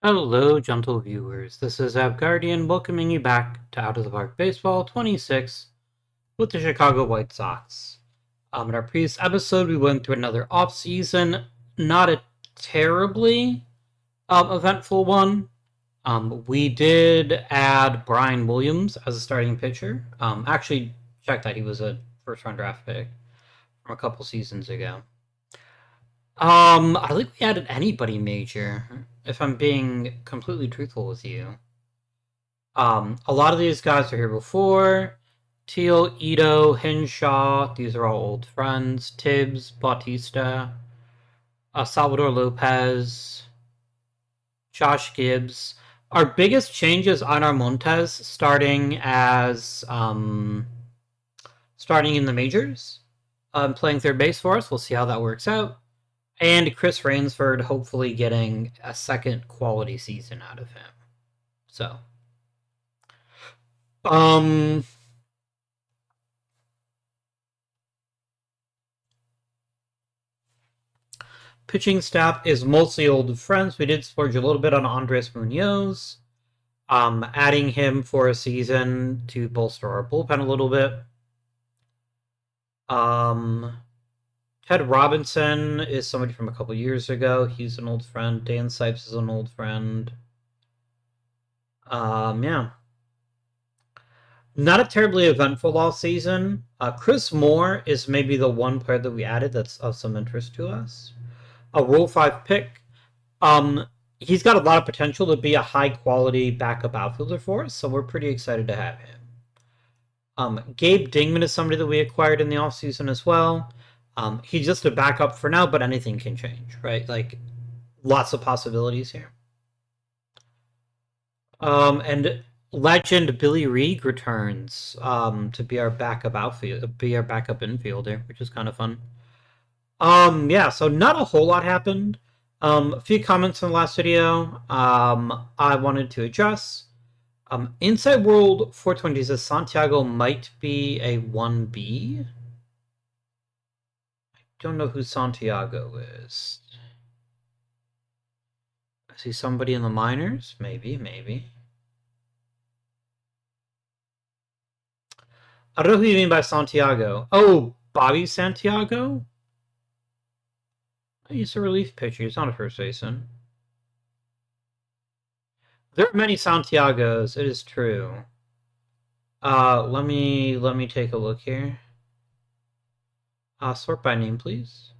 Hello, gentle viewers. This is Abgardian welcoming you back to Out of the Park Baseball 26 with the Chicago White Sox. In our previous episode, we went through another off-season, not a terribly eventful one. We did add Brian Williams as a starting pitcher. Actually, check that he was a first-round draft pick from a couple seasons ago. I don't think we added anybody major, if I'm being completely truthful with you. A lot of these guys are here before. Teal, Ito, Henshaw, these are all old friends. Tibbs, Bautista, Salvador Lopez, Josh Gibbs. Our biggest change is Anar Montes starting in the majors, playing third base for us. We'll see how that works out. And Chris Rainsford hopefully getting a second quality season out of him. So, pitching staff is mostly old friends. We did splurge a little bit on Andres Munoz, adding him for a season to bolster our bullpen a little bit. Ted Robinson is somebody from a couple years ago. He's an old friend. Dan Sipes is an old friend. Yeah. Not a terribly eventful off season. Chris Moore is maybe the one player that we added that's of some interest to us. A Rule 5 pick. He's got a lot of potential to be a high-quality backup outfielder for us, so we're pretty excited to have him. Gabe Dingman is somebody that we acquired in the offseason as well. He's just a backup for now, but anything can change, right? Like, lots of possibilities here. And legend Billy Reed returns to be our backup infielder, which is kind of fun. Yeah, so not a whole lot happened. A few comments in the last video I wanted to address. Inside World 420 says Santiago might be a 1B. I don't know who Santiago is. I see somebody in the minors? Maybe. I don't know who you mean by Santiago. Oh, Bobby Santiago? He's a relief pitcher. He's not a first baseman. There are many Santiagos. It is true. Let me take a look here. Sort by name, please.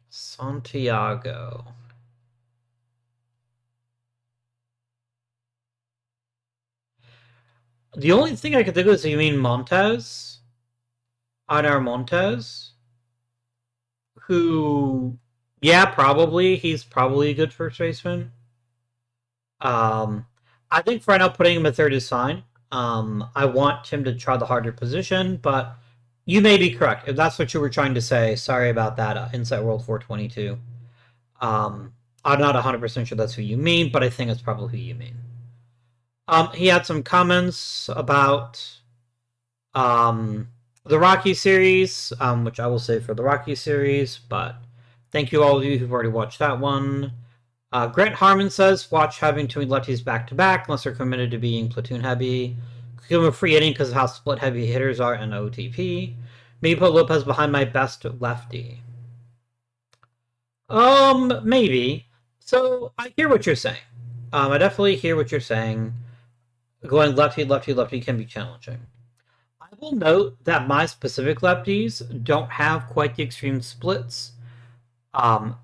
Santiago. The only thing I could think of is you mean Montes? Anar Montes? Who, yeah, probably. He's probably a good first baseman. I think for now putting him at third is fine. I want him to try the harder position, but you may be correct. If that's what you were trying to say, sorry about that, Inside World 422. I'm not 100% sure that's who you mean, but I think it's probably who you mean. He had some comments about the Rocky series, which I will say for the Rocky series, but thank you all of you who've already watched that one. Grant Harmon says, watch having two lefties back-to-back unless they're committed to being platoon heavy. Give him a free inning because of how split heavy hitters are in OOTP. Maybe put Lopez behind my best lefty. Maybe. So, I hear what you're saying. I definitely hear what you're saying. Going lefty can be challenging. I will note that my specific lefties don't have quite the extreme splits.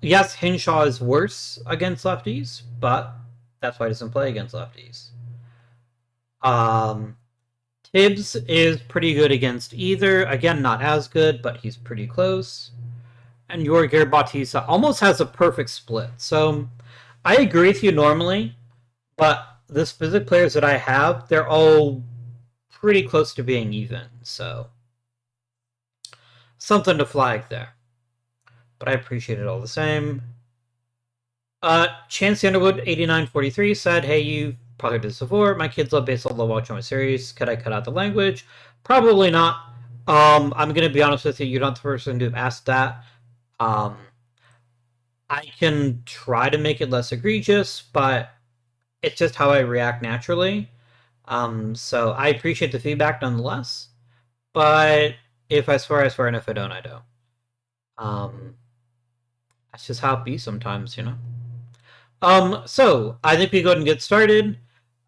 Yes, Henshaw is worse against lefties, but that's why he doesn't play against lefties. Tibbs is pretty good against either. Again, not as good, but he's pretty close. And Yorger Bautista almost has a perfect split. So I agree with you normally, but the specific players that I have, they're all pretty close to being even. So something to flag there. But I appreciate it all the same. Chance Underwood 8943 said, hey, you probably did this before. My kids love baseball, love watching my series. Could I cut out the language? Probably not. I'm going to be honest with you. You're not the person to have asked that. Um, I can try to make it less egregious, but it's just how I react naturally. So I appreciate the feedback nonetheless. But if I swear, I swear, and if I don't, I don't. Um, that's just how it be sometimes, you know. So I think we go ahead and get started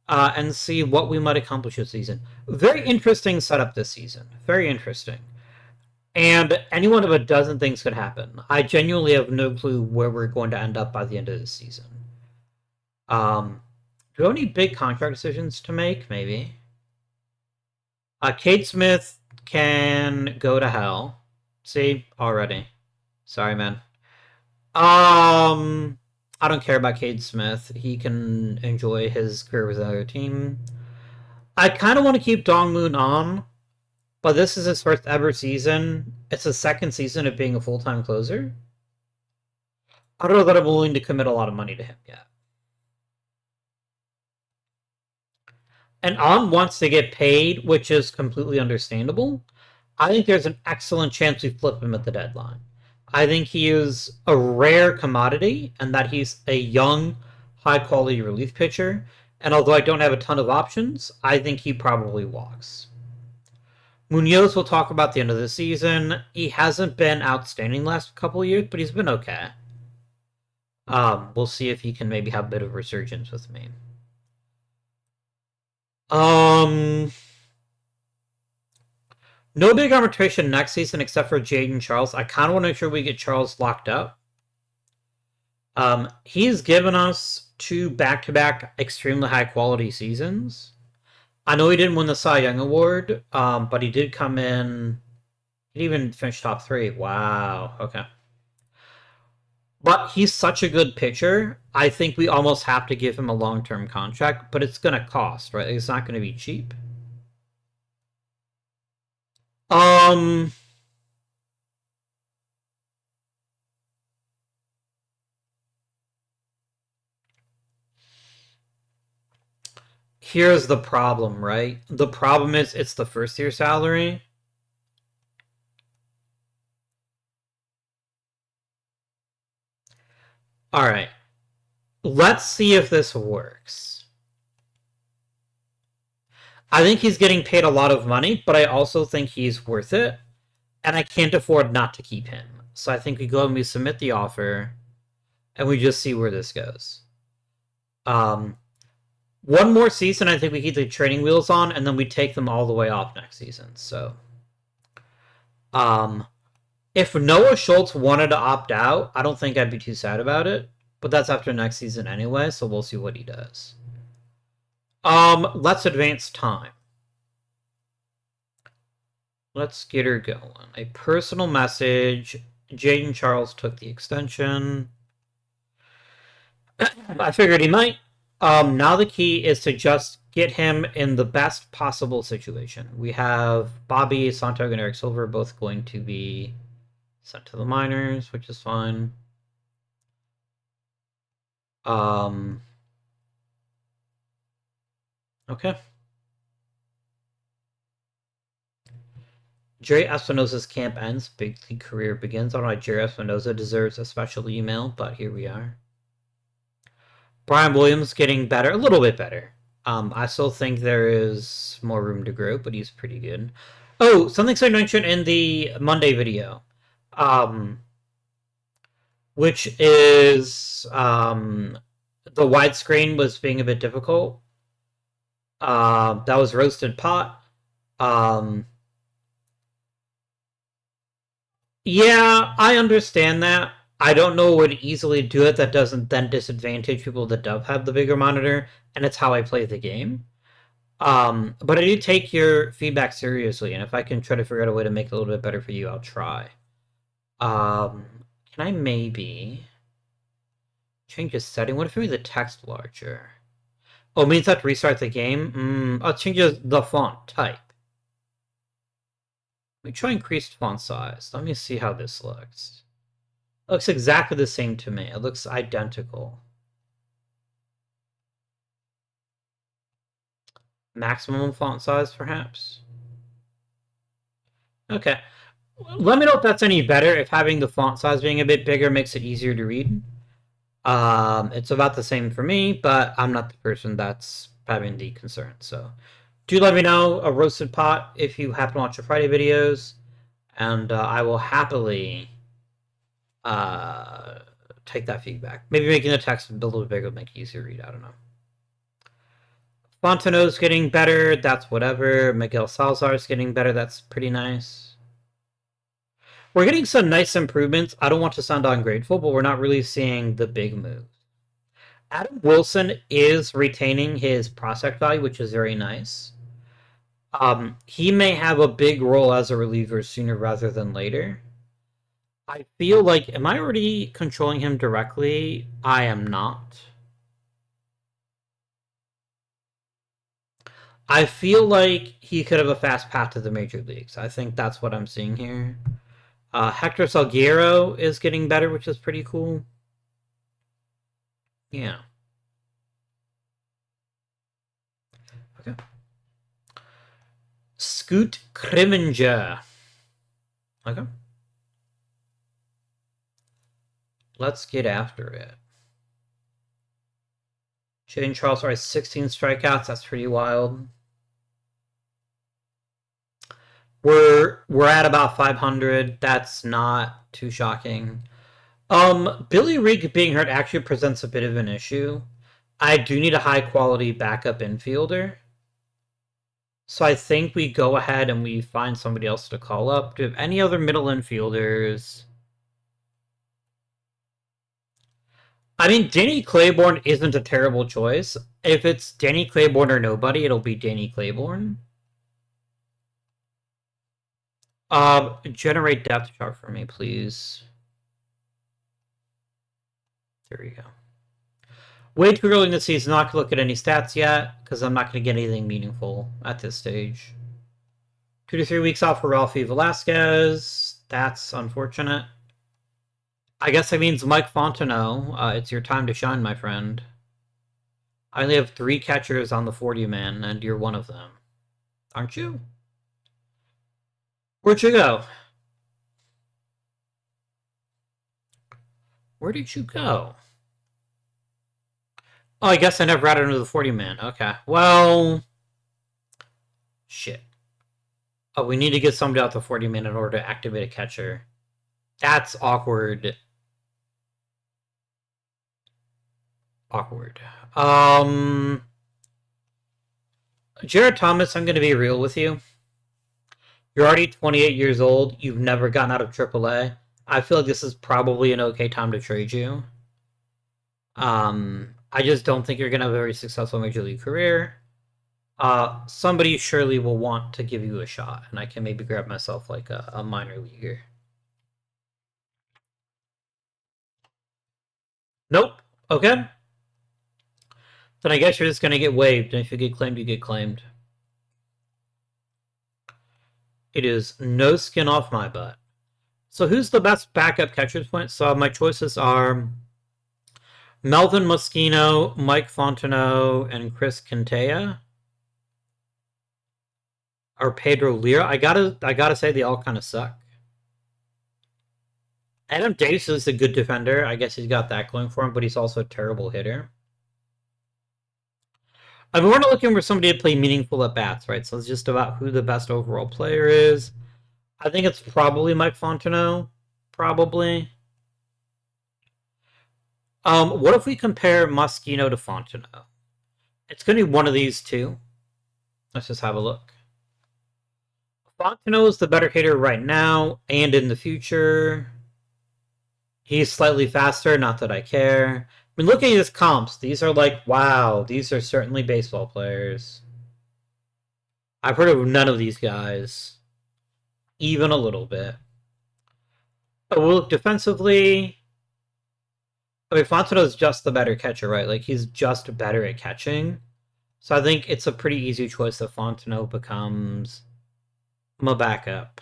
and see what we might accomplish this season. Very interesting setup this season. Very interesting. And any one of a dozen things could happen. I genuinely have no clue where we're going to end up by the end of this season. Do we have any big contract decisions to make? Maybe. Kate Smith can go to hell. See, already. Sorry, man. I don't care about Cade Smith. He can enjoy his career with another team. I kind of want to keep Dong Moon on, but this is his first ever season. It's his second season of being a full-time closer. I don't know that I'm willing to commit a lot of money to him yet. And On wants to get paid, which is completely understandable. I think there's an excellent chance we flip him at the deadline. I think he is a rare commodity and that he's a young, high quality relief pitcher. And although I don't have a ton of options, I think he probably walks. Munoz we'll talk about the end of the season. He hasn't been outstanding the last couple of years, but he's been okay. We'll see if he can maybe have a bit of resurgence with me. No big arbitration next season except for Jaden Charles. I kind of want to make sure we get Charles locked up. He's given us two back-to-back extremely high-quality seasons. I know he didn't win the Cy Young Award, but he did come in. He even finished top 3. Wow. Okay. But he's such a good pitcher. I think we almost have to give him a long-term contract, but it's going to cost, right? It's not going to be cheap. Here's the problem, right? The problem is it's the first year salary. All right. Let's see if this works. I think he's getting paid a lot of money, but I also think he's worth it. And I can't afford not to keep him. So I think we go and we submit the offer and we just see where this goes. One more season, I think we keep the training wheels on, and then we take them all the way off next season. So, if Noah Schultz wanted to opt out, I don't think I'd be too sad about it. But that's after next season anyway, so we'll see what he does. Let's advance time. Let's get her going. A personal message. Jaden Charles took the extension. I figured he might. Now the key is to just get him in the best possible situation. We have Bobby, Santiago, and Eric Silver both going to be sent to the minors, which is fine. Okay. Jerry Espinosa's camp ends. Big league career begins. I don't know why Jerry Espinosa deserves a special email, but here we are. Brian Williams getting better, a little bit better. I still think there is more room to grow, but he's pretty good. Oh, something I mentioned in the Monday video, which is the widescreen was being a bit difficult. That was roasted pot. Yeah, I understand that. I don't know what would easily do it that doesn't then disadvantage people that do have the bigger monitor, and it's how I play the game. But I do take your feedback seriously, and if I can try to figure out a way to make it a little bit better for you, I'll try. Can I maybe change the setting? What if I made the text larger? Oh, it means I have to restart the game? I'll change the font type. Let me try increased font size. Let me see how this looks. It looks exactly the same to me. It looks identical. Maximum font size, perhaps? Okay. Let me know if that's any better, if having the font size being a bit bigger makes it easier to read. It's about the same for me, but I'm not the person that's having the concern. So do let me know, a roasted pot, if you happen to watch the Friday videos, and I will happily uh, take that feedback. Maybe making the text a little bit bigger would make it easier to read. I don't know. Fontenot's getting better. That's whatever. Miguel Salazar's getting better. That's pretty nice. We're getting some nice improvements. I don't want to sound ungrateful, but we're not really seeing the big moves. Adam Wilson is retaining his prospect value, which is very nice. He may have a big role as a reliever sooner rather than later. I feel like, am I already controlling him directly? I am not. I feel like he could have a fast path to the major leagues. I think that's what I'm seeing here. Hector Salguero is getting better, which is pretty cool. Yeah. Okay. Scoot Kriminger. Okay. Let's get after it. Jaden Charles has 16 strikeouts. That's pretty wild. We're at about 500. That's not too shocking. Billy Reed being hurt actually presents a bit of an issue. I do need a high quality backup infielder. So I think we go ahead and we find somebody else to call up. Do we have any other middle infielders? I mean, Danny Claiborne isn't a terrible choice. If it's Danny Claiborne or nobody, it'll be Danny Claiborne. Generate depth chart for me, please. There we go. Way too early in the season, not gonna look at any stats yet, because I'm not gonna get anything meaningful at this stage. 2 to 3 weeks off for Ralphie Velasquez. That's unfortunate. I guess that means Mike Fontenot. It's your time to shine, my friend. I only have 3 catchers on the 40-man, and you're one of them. Aren't you? Where'd you go? Where did you go? Oh, I guess I never added into the 40-man. Okay. Well... Shit. Oh, we need to get somebody out the 40-man in order to activate a catcher. That's awkward. Awkward. Jared Thomas, I'm going to be real with you. You're already 28 years old. You've never gotten out of AAA. I feel like this is probably an okay time to trade you. I just don't think you're going to have a very successful major league career. Somebody surely will want to give you a shot, and I can maybe grab myself like a minor leaguer. Nope. Okay. Then I guess you're just going to get waived, and if you get claimed, you get claimed. It is no skin off my butt. So who's the best backup catcher's point? So my choices are Melvin Moschino, Mike Fontenot, and Chris Quintana. Or Pedro Lira. I gotta say they all kind of suck. Adam Davis is a good defender. I guess he's got that going for him, but he's also a terrible hitter. I mean, we're not looking for somebody to play meaningful at bats, right? So it's just about who the best overall player is. I think it's probably Mike Fontenot. Probably. What if we compare Moschino to Fontenot? It's going to be one of these two. Let's just have a look. Fontenot is the better hitter right now and in the future. He's slightly faster, not that I care. I mean, looking at his comps, these are like, wow, these are certainly baseball players. I've heard of none of these guys. Even a little bit. But we'll look defensively. I mean, Fontenot's just the better catcher, right? Like, he's just better at catching. So I think it's a pretty easy choice that Fontenot becomes my backup.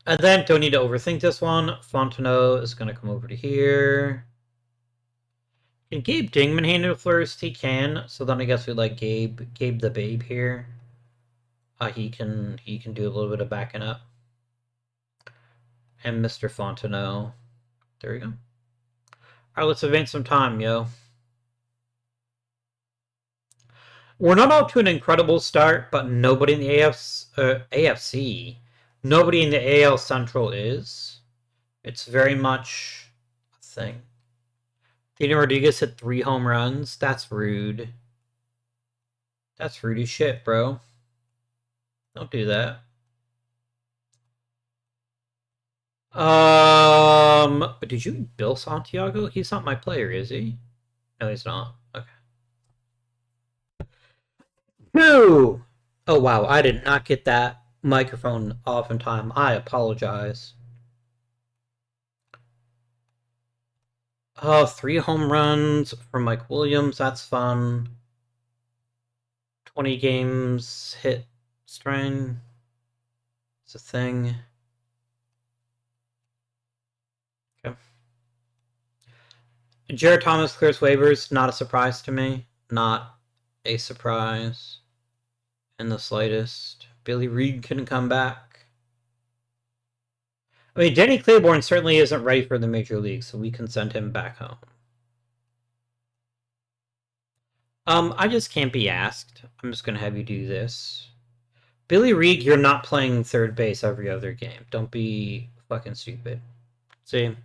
And then, don't need to overthink this one. Fontenot is going to come over to here. Can Gabe Dingman handle first? He can. So then I guess we let Gabe the Babe here. He can do a little bit of backing up. And Mr. Fontenot. There we go. Alright, let's advance some time, yo. We're not off to an incredible start, but nobody in the AFC, nobody in the AL Central is. It's very much a thing. Daniel Rodriguez hit 3 home runs. That's rude. That's rude as shit, bro. Don't do that. Did you Bill Santiago? He's not my player, is he? No, he's not. Okay. 2! Oh, wow. I did not get that microphone off in time. I apologize. Oh, 3 home runs for Mike Williams. That's fun. 20 games hit strain. It's a thing. Okay. Jared Thomas clears waivers. Not a surprise to me. Not a surprise in the slightest. Billy Reed can come back. I mean, Danny Claiborne certainly isn't ready for the major leagues, so we can send him back home. I just can't be asked. I'm just gonna have you do this. Billy Reed, you're not playing third base every other game. Don't be fucking stupid. See?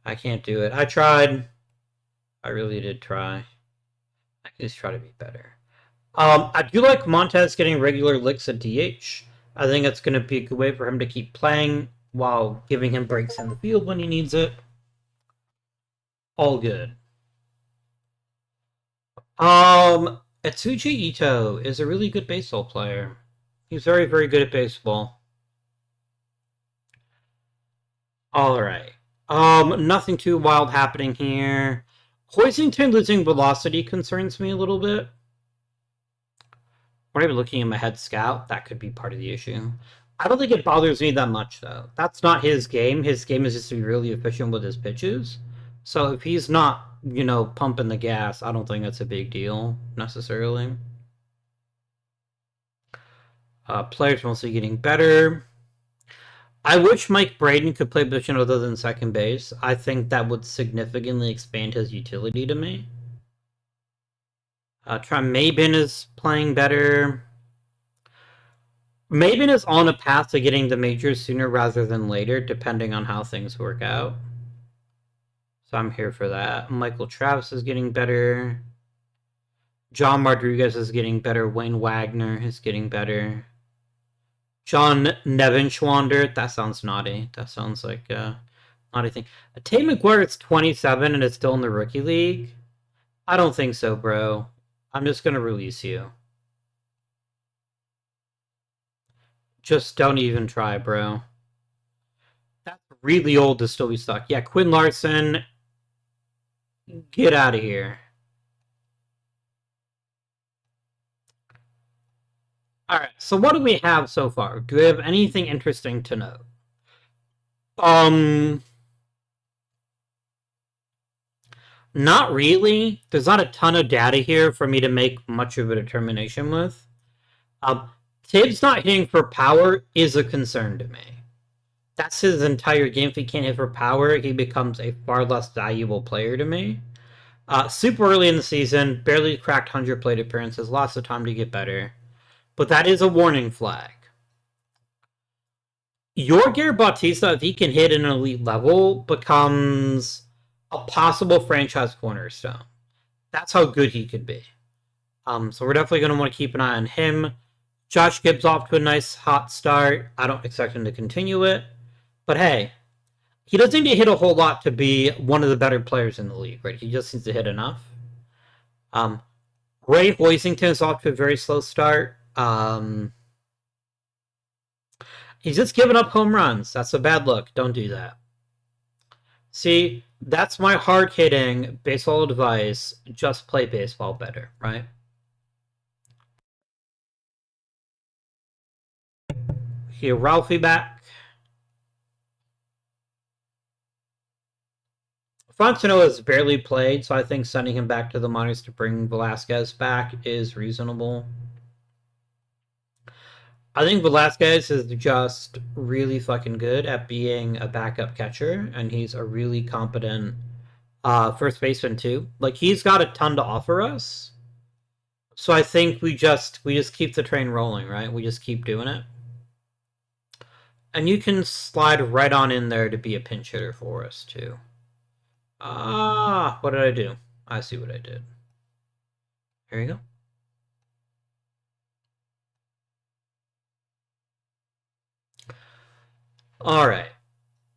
I can't do it. I tried. I really did try. I can just try to be better. I do like Montez getting regular licks at DH. I think it's going to be a good way for him to keep playing while giving him breaks in the field when he needs it. All good. Atsuji Ito is a really good baseball player. He's very, very good at baseball. Alright. Nothing too wild happening here. Hoisington losing velocity concerns me a little bit. When I'm looking at my head scout, that could be part of the issue. I don't think it bothers me that much, though. That's not his game. His game is just to be really efficient with his pitches. So if he's not, pumping the gas, I don't think that's a big deal, necessarily. Players mostly getting better. I wish Mike Braden could play position other than second base. I think that would significantly expand his utility to me. Trent Maben is playing better. Maben is on a path to getting the majors sooner rather than later, depending on how things work out. So I'm here for that. Michael Travis is getting better. John Rodriguez is getting better. Wayne Wagner is getting better. John Nevenschwander, that sounds naughty. That sounds like a naughty thing. Tate McGuire, it's 27 and it's still in the rookie league. I don't think so, bro. I'm just going to release you. Just don't even try, bro. That's really old to still be stuck. Yeah, Quinn Larson, get out of here. Alright, so what do we have so far? Do we have anything interesting to note? Not really. There's not a ton of data here for me to make much of a determination with. Tibbs not hitting for power is a concern to me. That's his entire game. If he can't hit for power, he becomes a far less valuable player to me. Super early in the season, barely cracked 100 plate appearances, lots of time to get better. But that is a warning flag. Yorger Bautista, if he can hit an elite level, becomes a possible franchise cornerstone. That's how good he could be. So we're definitely going to want to keep an eye on him. Josh Gibbs off to a nice hot start. I don't expect him to continue it. But hey, he doesn't need to hit a whole lot to be one of the better players in the league, right? He just needs to hit enough. Ray Hoisington is off to a very slow start. He's just giving up home runs. That's a bad look. Don't do that. See, that's my hard-hitting baseball advice. Just play baseball better, right? Here, Ralphie back. Fontenot has barely played, so I think sending him back to the minors to bring Velasquez back is reasonable. I think Velasquez is just really fucking good at being a backup catcher, and he's a really competent first baseman too. Like, he's got a ton to offer us. So I think we just keep the train rolling, right? We just keep doing it. And you can slide right on in there to be a pinch hitter for us too. What did I do? I see what I did. Here you go. All right.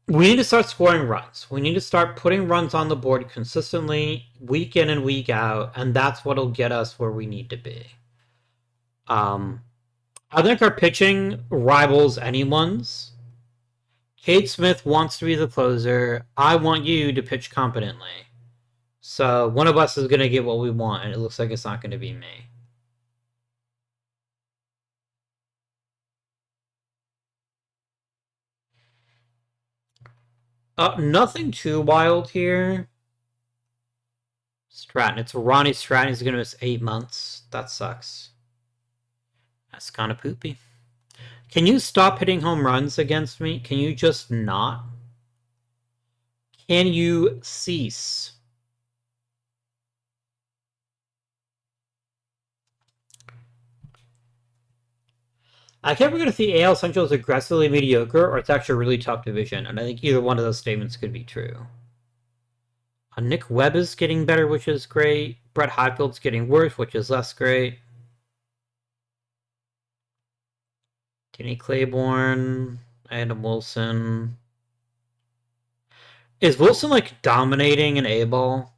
We need to start scoring runs. We need to start putting runs on the board consistently, week in and week out, and that's what'll get us where we need to be. I think our pitching rivals anyone's. Cade Smith wants to be the closer. I want you to pitch competently. So one of us is going to get what we want, and it looks like it's not going to be me. Nothing too wild here. Stratton. It's Ronnie Stratton. He's going to miss 8 months. That sucks. That's kind of poopy. Can you stop hitting home runs against me? Can you just not? Can you cease? I can't forget if the AL Central is aggressively mediocre or it's actually a really tough division, and I think either one of those statements could be true. Nick Webb is getting better, which is great. Brett Highfield's getting worse, which is less great. Danny Claiborne, Adam Wilson. Is Wilson, like, dominating in A-ball?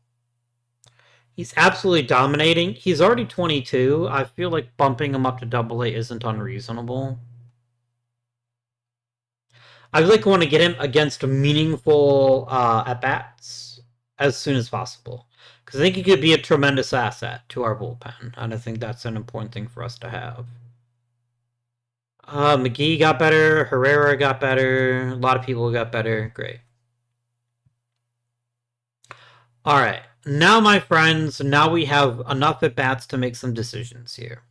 He's absolutely dominating. He's already 22. I feel like bumping him up to AA isn't unreasonable. I really want to get him against meaningful at-bats as soon as possible. Because I think he could be a tremendous asset to our bullpen. And I think that's an important thing for us to have. McGee got better. Herrera got better. A lot of people got better. Great. Alright. Now, my friends, now we have enough at-bats to make some decisions here.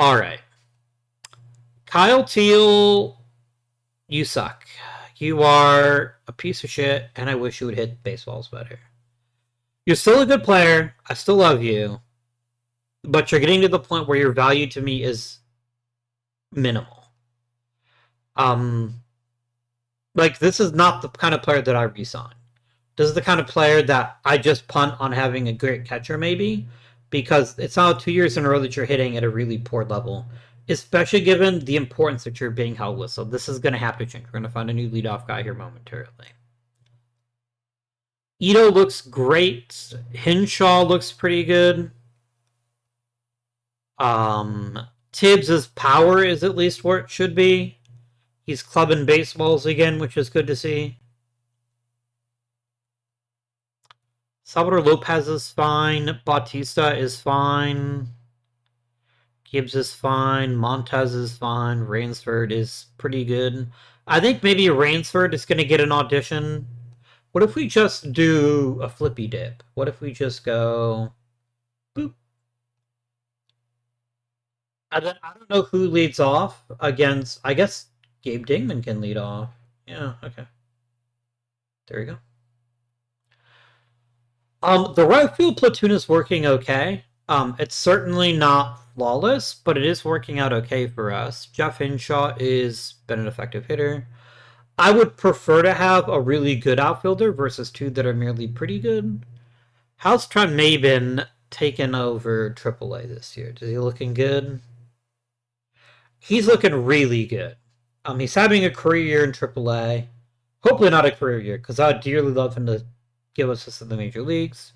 Alright. Kyle Teal, you suck. You are a piece of shit, and I wish you would hit baseballs better. You're still a good player. I still love you. But you're getting to the point where your value to me is minimal. Like, this is not the kind of player that I resign. This is the kind of player that I just punt on having a great catcher, maybe, because it's now 2 years in a row that you're hitting at a really poor level, especially given the importance that you're being held with. So this is going to have to change. We're going to find a new leadoff guy here momentarily. Ito looks great. Hinshaw looks pretty good. Tibbs' power is at least where it should be. He's clubbing baseballs again, which is good to see. Salvador Lopez is fine. Bautista is fine. Gibbs is fine. Montez is fine. Rainsford is pretty good. I think maybe Rainsford is going to get an audition. What if we just do a flippy dip? What if we just go... boop. And then I don't know who leads off against... I guess Gabe Dingman can lead off. Yeah, okay. There you go. The right field platoon is working okay. It's certainly not flawless, but it is working out okay for us. Jeff Hinshaw has been an effective hitter. I would prefer to have a really good outfielder versus two that are merely pretty good. How's Trent Maben taken over AAA this year? Is he looking good? He's looking really good. He's having a career year in AAA. Hopefully not a career year, because I would dearly love him to give us this in the major leagues.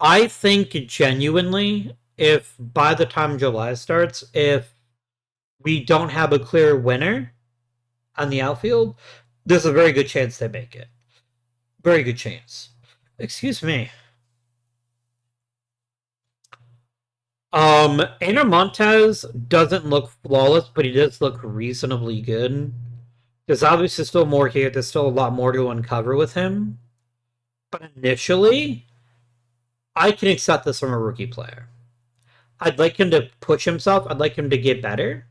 I think genuinely, if by the time July starts, if we don't have a clear winner on the outfield, there's a very good chance they make it. Very good chance. Excuse me. Einer Montez doesn't look flawless, but he does look reasonably good. There's obviously still more here. There's still a lot more to uncover with him. But initially, I can accept this from a rookie player. I'd like him to push himself. I'd like him to get better.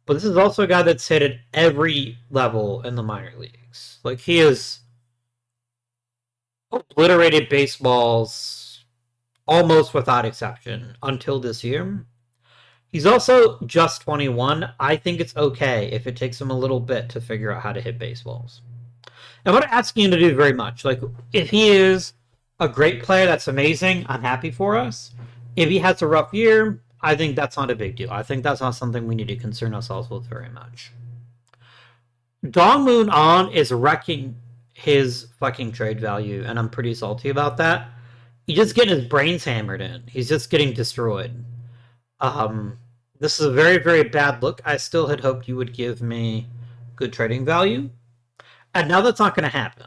But this is also a guy that's hit at every level in the minor leagues. Like, he has obliterated baseballs almost without exception until this year. He's also just 21. I think it's okay if it takes him a little bit to figure out how to hit baseballs. I'm not asking him to do very much. Like, if he is a great player, that's amazing. I'm happy for us. If he has a rough year, I think that's not a big deal. I think that's not something we need to concern ourselves with very much. Dong Moon On is wrecking his fucking trade value, and I'm pretty salty about that. He's just getting his brains hammered in. He's just getting destroyed. This is a very, very bad look. I still had hoped you would give me good trading value. And now that's not going to happen.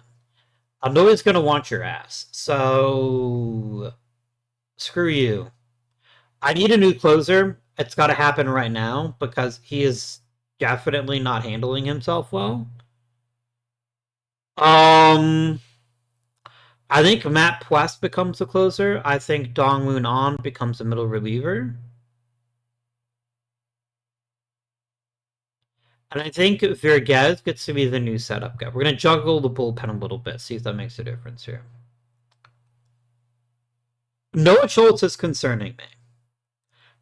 I'm always going to want your ass. So, screw you. I need a new closer. It's got to happen right now because he is definitely not handling himself well. I think Matt Puest becomes the closer. I think Dong Moon On becomes a middle reliever. And I think Vergez gets to be the new setup guy. We're going to juggle the bullpen a little bit, see if that makes a difference here. Noah Schultz is concerning me.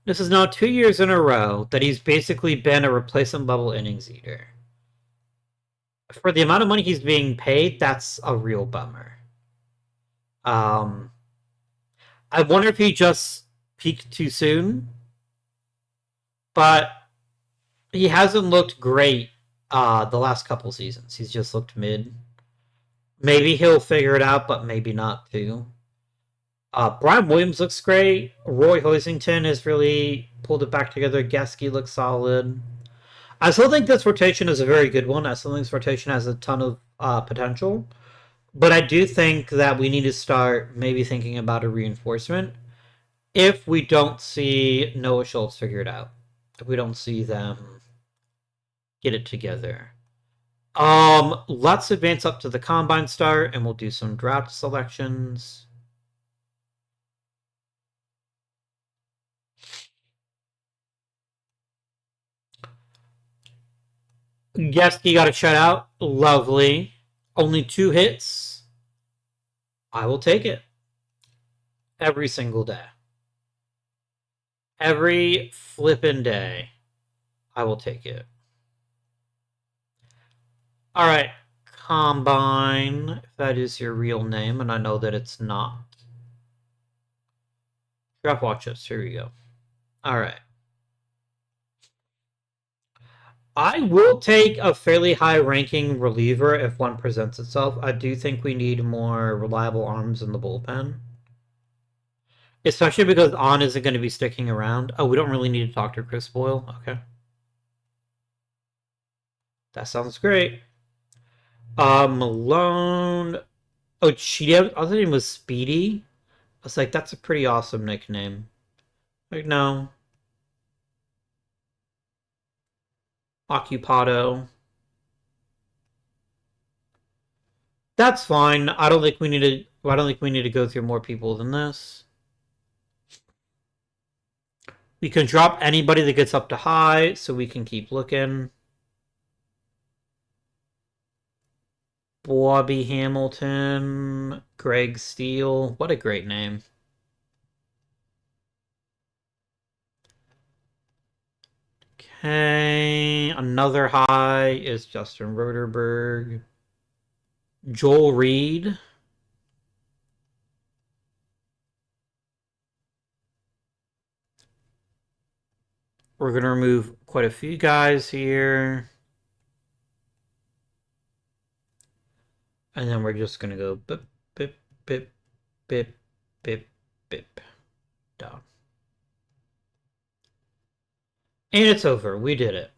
This is now 2 years in a row that he's basically been a replacement level innings eater. For the amount of money he's being paid, that's a real bummer. I wonder if he just peaked too soon. But he hasn't looked great the last couple seasons. He's just looked mid. Maybe he'll figure it out, but maybe not too. Brian Williams looks great. Roy Hoisington has really pulled it back together. Geske looks solid. I still think this rotation is a very good one. I still think this rotation has a ton of potential. But I do think that we need to start maybe thinking about a reinforcement if we don't see Noah Schultz figure it out. If we don't see them get it together. Let's advance up to the combine start and we'll do some draft selections. Geske got a shutout. Lovely. Only 2 hits. I will take it. Every single day. Every flippin' day. I will take it. Alright. Combine. If that is your real name, and I know that it's not. Draft watch list. Here we go. Alright. I will take a fairly high-ranking reliever if one presents itself. I do think we need more reliable arms in the bullpen. Especially because On isn't going to be sticking around. Oh, we don't really need to talk to Chris Boyle? Okay. That sounds great. Malone. Oh, Cheeto. I thought his name was Speedy. I was like, that's a pretty awesome nickname. Like, no. Occupado. That's fine. I don't think we need to go through more people than this. We can drop anybody that gets up to high, so we can keep looking. Bobby Hamilton, Greg Steele. What a great name. Okay, another high is Justin Roderberg. Joel Reed. We're going to remove quite a few guys here. And then we're just going to go bip, bip, bip, bip, bip, bip. Down. And it's over. We did it.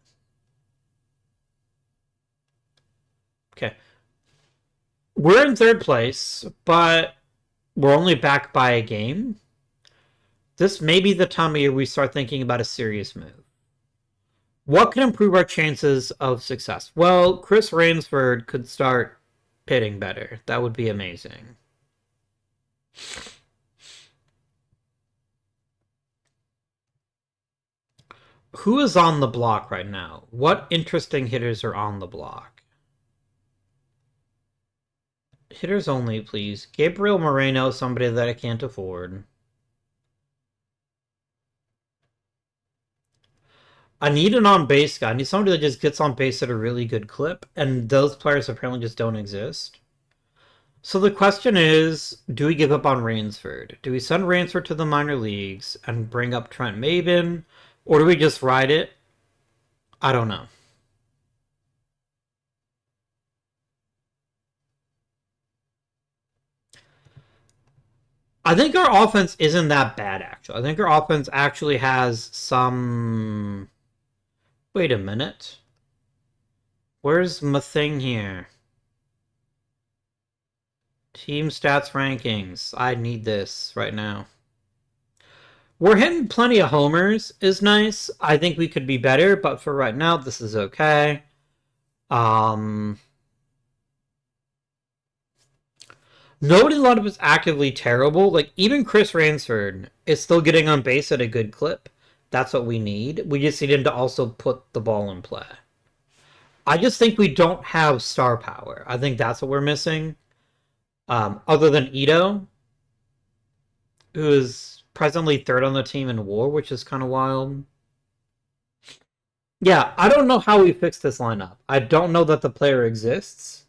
Okay. We're in 3rd place, but we're only back by a game. This may be the time of year we start thinking about a serious move. What can improve our chances of success? Well, Chris Rainsford could start pitting better. That would be amazing. Who is on the block right now? What interesting hitters are on the block? Hitters only, please. Gabriel Moreno, somebody that I can't afford. I need an on-base guy. I need somebody that just gets on base at a really good clip, and those players apparently just don't exist. So the question is, do we give up on Rainsford? Do we send Rainsford to the minor leagues and bring up Trent Maben? Or do we just ride it? I don't know. I think our offense isn't that bad, actually. I think our offense actually has some... Wait a minute. Where's my thing here? Team stats rankings. I need this right now. We're hitting plenty of homers is nice. I think we could be better, but for right now, this is okay. Nobody in the lineup is actively terrible. Like, even Chris Ransford is still getting on base at a good clip. That's what we need. We just need him to also put the ball in play. I just think we don't have star power. I think that's what we're missing. Other than Ito, who is presently third on the team in WAR, which is kind of wild. Yeah, I don't know how we fix this lineup. I don't know that the player exists.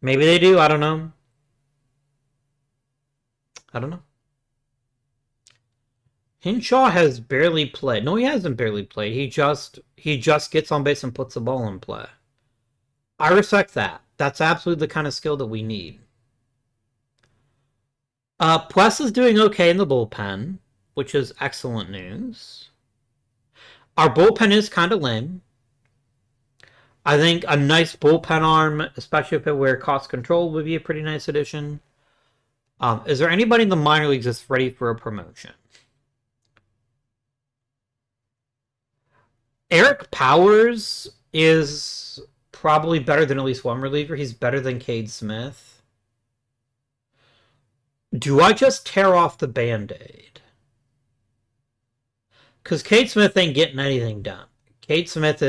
Maybe they do. I don't know. I don't know. Hinshaw has barely played. No, he hasn't barely played. He just gets on base and puts the ball in play. I respect that. That's absolutely the kind of skill that we need. Plus is doing okay in the bullpen, which is excellent news. Our bullpen is kind of lame. I think a nice bullpen arm, especially if it were cost control, would be a pretty nice addition. Is there anybody in the minor leagues that's ready for a promotion? Eric Powers is probably better than at least one reliever. He's better than Cade Smith. Do I just tear off the Band-Aid? Because Cade Smith ain't getting anything done. Cade Smith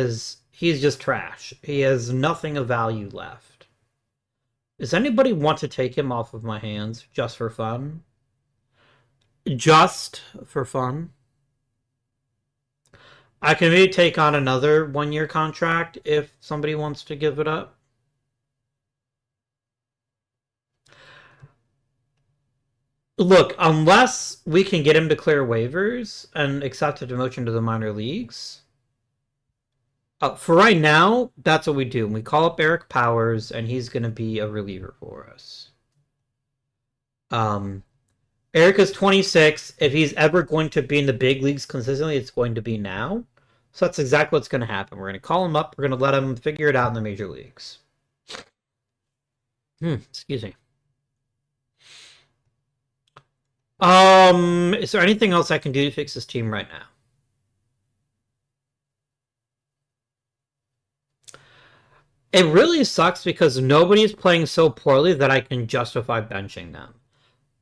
he's just trash. He has nothing of value left. Does anybody want to take him off of my hands just for fun? Just for fun. I can maybe take on another one-year contract if somebody wants to give it up. Look, unless we can get him to clear waivers and accept a demotion to the minor leagues, for right now, that's what we do. We call up Eric Powers, and he's going to be a reliever for us. Eric is 26. If he's ever going to be in the big leagues consistently, it's going to be now. So that's exactly what's going to happen. We're going to call him up. We're going to let him figure it out in the major leagues. Excuse me. Is there anything else I can do to fix this team right now? It really sucks because nobody's playing so poorly that I can justify benching them.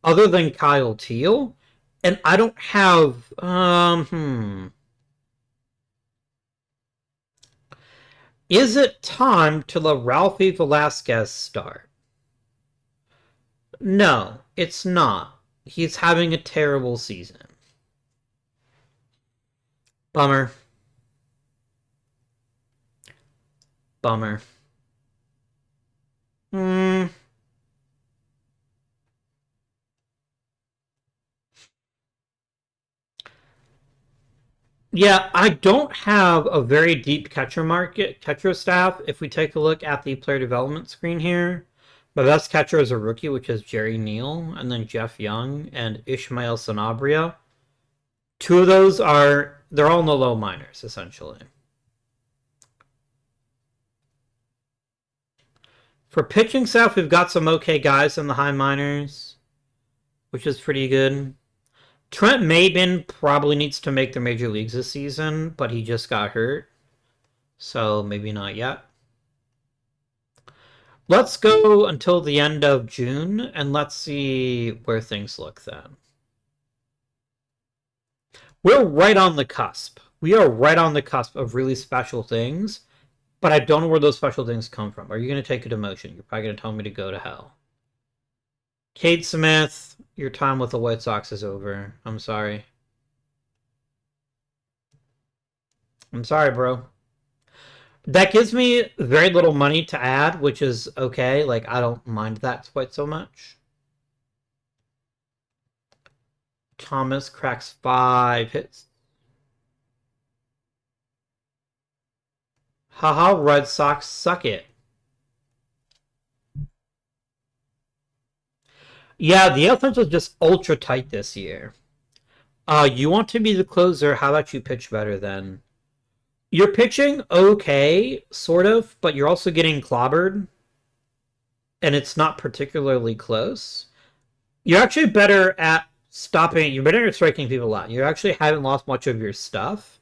Other than Kyle Teal. And I don't have... Is it time to let Ralphie Velasquez start? No, it's not. He's having a terrible season. Bummer. Bummer. Yeah, I don't have a very deep catcher staff. If we take a look at the player development screen here, my best catcher is a rookie, which is Jerry Neal, and then Jeff Young and Ishmael Sanabria. Two of those they're all in the low minors, essentially. For pitching staff, we've got some okay guys in the high minors, which is pretty good. Trent Maben probably needs to make the major leagues this season, but he just got hurt. So maybe not yet. Let's go until the end of June, and let's see where things look then. We're right on the cusp. We are right on the cusp of really special things, but I don't know where those special things come from. Are you going to take a demotion? You're probably going to tell me to go to hell. Cade Smith, your time with the White Sox is over. I'm sorry. I'm sorry, bro. That gives me very little money to add, which is okay. Like, I don't mind that quite so much. Thomas cracks 5 hits. Haha, Red Sox suck it. Yeah, the offense was just ultra tight this year. You want to be the closer, how about you pitch better then? You're pitching okay, sort of, but you're also getting clobbered, and it's not particularly close. You're actually better at stopping, you're better at striking people out. You actually haven't lost much of your stuff,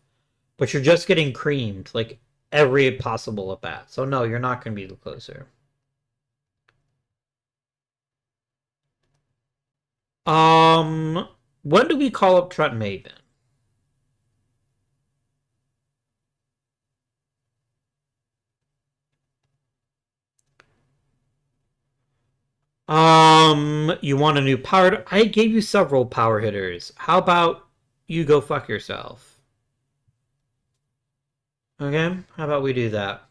but you're just getting creamed, like, every possible at bat. So no, you're not going to be the closer. When do we call up Trent Maven? You want a new power? I gave you several power hitters. How about you go fuck yourself? Okay, how about we do that?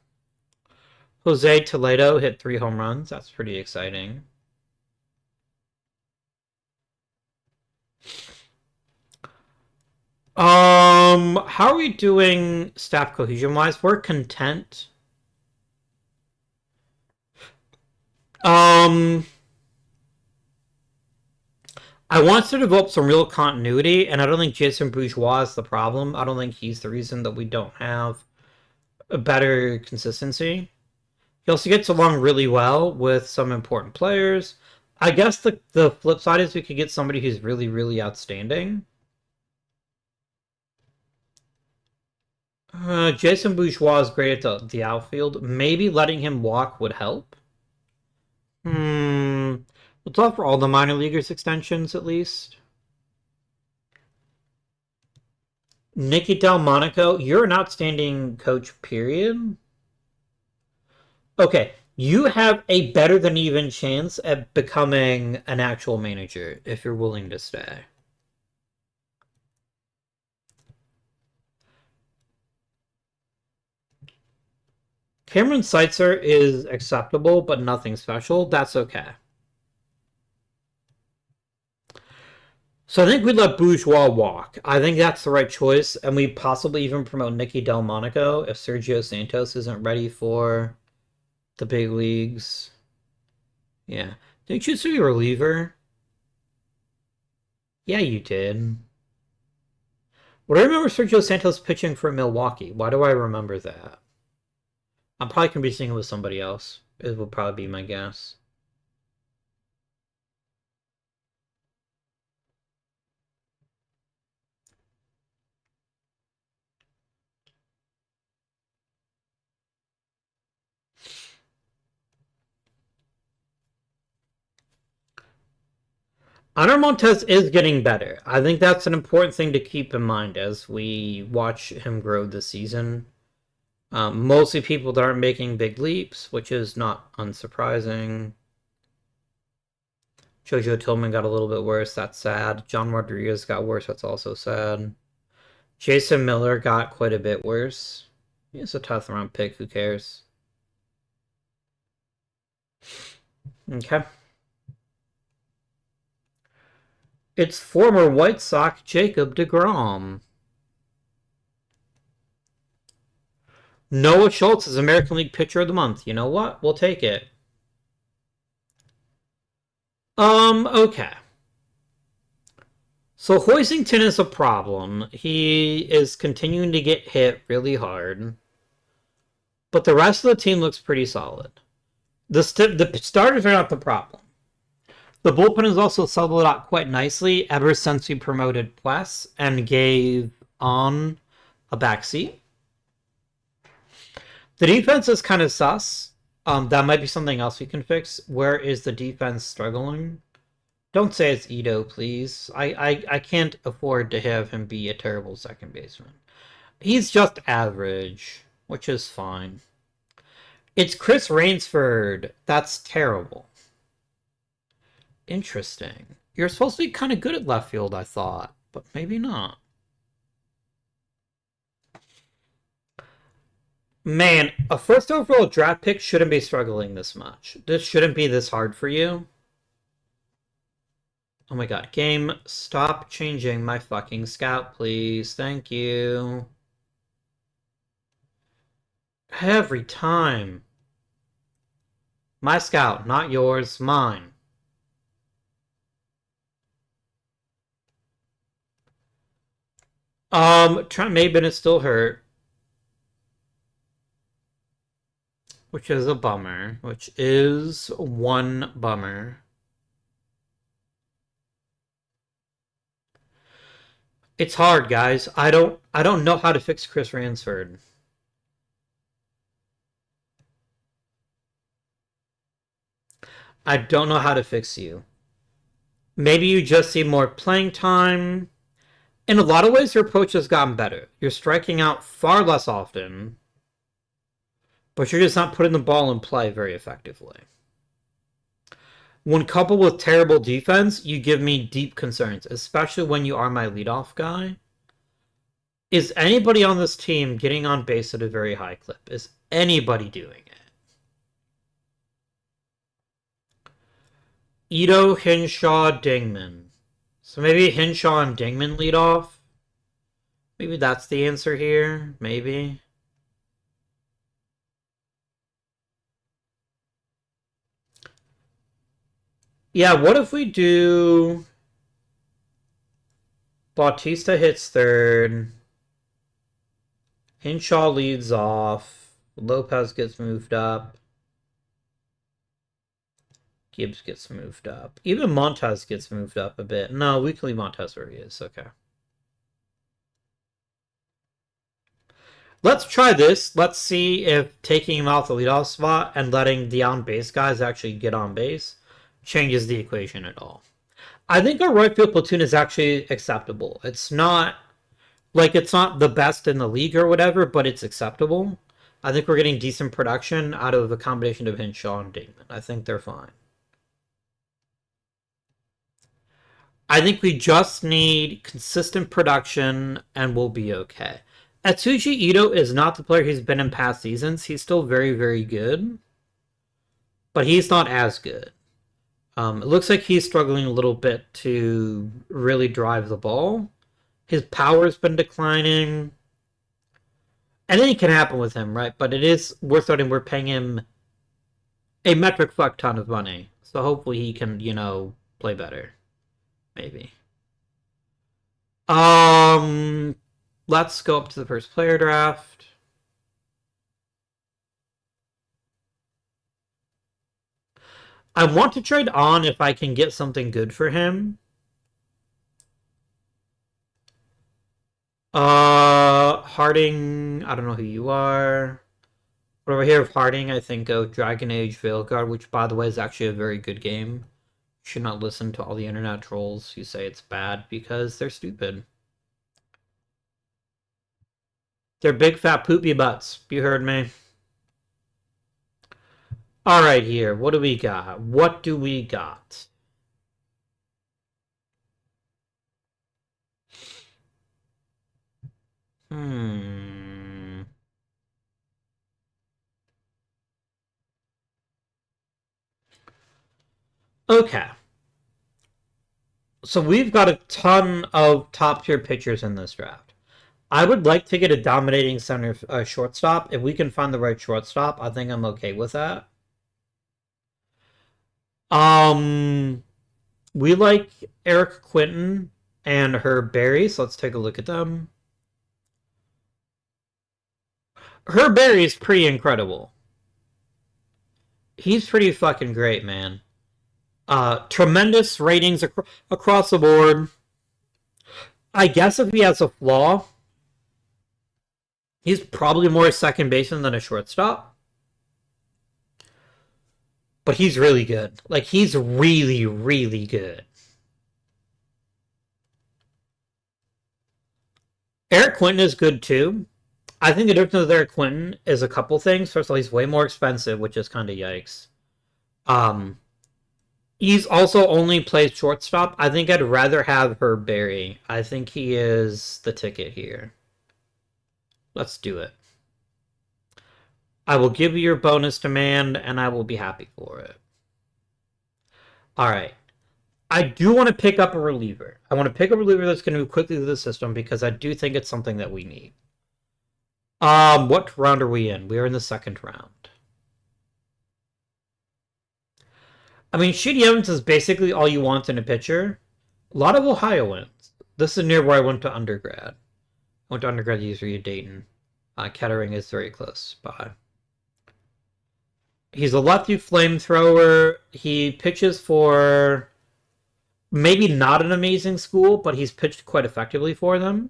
Jose Toledo hit 3 home runs. That's pretty exciting. How are we doing staff cohesion-wise? We're content. I want to develop some real continuity, and I don't think Jason Bourgeois is the problem. I don't think he's the reason that we don't have a better consistency. He also gets along really well with some important players. I guess the flip side is we could get somebody who's really, really outstanding. Jason Bourgeois is great at the outfield. Maybe letting him walk would help. Let's offer all the minor leaguers extensions at least. Nicky Delmonico, you're an outstanding coach, period. Okay, you have a better than even chance at becoming an actual manager if you're willing to stay. Cameron Seitzer is acceptable, but nothing special. That's okay. So I think we let Bourgeois walk. I think that's the right choice, and we possibly even promote Nicky Delmonico if Sergio Santos isn't ready for the big leagues. Yeah. Didn't you see a reliever? Yeah, you did. What I remember Sergio Santos pitching for Milwaukee. Why do I remember that? I'm probably confusing it with somebody else. It would probably be my guess. Honor Montez is getting better. I think that's an important thing to keep in mind as we watch him grow this season. Mostly people that aren't making big leaps, which is not unsurprising. Jojo Tillman got a little bit worse. That's sad. John Rodriguez got worse. That's also sad. Jason Miller got quite a bit worse. He's a tough round pick. Who cares? Okay. It's former White Sox Jacob deGrom. Noah Schultz is American League Pitcher of the Month. You know what? We'll take it. Okay. So Hoisington is a problem. He is continuing to get hit really hard. But the rest of the team looks pretty solid. The starters are not the problem. The bullpen has also settled out quite nicely ever since we promoted Pless and gave On a backseat. The defense is kind of sus. That might be something else we can fix. Where is the defense struggling? Don't say it's Ito, please. I can't afford to have him be a terrible second baseman. He's just average, which is fine. It's Chris Rainsford. That's terrible. Interesting. You're supposed to be kind of good at left field, I thought, but maybe not. Man, a first overall draft pick shouldn't be struggling this much. This shouldn't be this hard for you. Oh my god, game, stop changing my fucking scout, please. Thank you. Every time. My scout, not yours, mine. Trent Maben is still hurt. Which is a bummer. Which is one bummer. It's hard, guys. I don't know how to fix Chris Ransford. I don't know how to fix you. Maybe you just see more playing time. In a lot of ways, your approach has gotten better. You're striking out far less often, but you're just not putting the ball in play very effectively. When coupled with terrible defense, you give me deep concerns, especially when you are my leadoff guy. Is anybody on this team getting on base at a very high clip? Is anybody doing it? Ito, Hinshaw, Dingman. So maybe Hinshaw and Dingman lead off? Maybe that's the answer here. Maybe. Yeah, what if we do... Bautista hits third. Hinshaw leads off. Lopez gets moved up. Gibbs gets moved up. Even Montez gets moved up a bit. No, we can leave Montez where he is. Okay. Let's try this. Let's see if taking him off the leadoff spot and letting the on-base guys actually get on base changes the equation at all. I think our right field platoon is actually acceptable. It's not the best in the league or whatever, but it's acceptable. I think we're getting decent production out of a combination of Hinshaw and Dingman. I think they're fine. I think we just need consistent production and we'll be okay. Atsushi Ito is not the player he's been in past seasons. He's still very, very good, but he's not as good. It looks like he's struggling a little bit to really drive the ball. His power's been declining. Anything can happen with him, right? But it is worth noting we're paying him a metric fuck ton of money. So hopefully he can, play better. Maybe. Let's go up to the first player draft. I want to trade on if I can get something good for him. Harding, I don't know who you are. Whenever I hear of Harding, I think of Dragon Age Veilguard, which, by the way, is actually a very good game. You should not listen to all the internet trolls who say it's bad because they're stupid. They're big fat poopy butts. You heard me. All right, here. What do we got? What do we got? Okay. So we've got a ton of top tier pitchers in this draft. I would like to get a dominating center shortstop. If we can find the right shortstop, I think I'm okay with that. We like Eric Quinton and Herb Berry, so let's take a look at them. Herb Berry is pretty incredible. He's pretty fucking great, man. Tremendous ratings across the board. I guess if he has a flaw, he's probably more a second baseman than a shortstop. But he's really good. Like, he's really, really good. Eric Quinton is good too. I think the difference with Eric Quinton is a couple things. First of all, he's way more expensive, which is kind of yikes. Um, he's also only plays shortstop. I think I'd rather have Herb Berry. I think he is the ticket here. Let's do it. I will give you your bonus demand, and I will be happy for it. All right. I do want to pick up a reliever. I want to pick up a reliever that's going to move quickly through the system because I do think it's something that we need. What round are we in? We are in the second round. I mean, Shady Evans is basically all you want in a pitcher. A lot of Ohioans. This is near where I went to undergrad. I went to undergrad at the U of Dayton. Kettering is very close by. He's a lefty flamethrower. He pitches for maybe not an amazing school, but he's pitched quite effectively for them.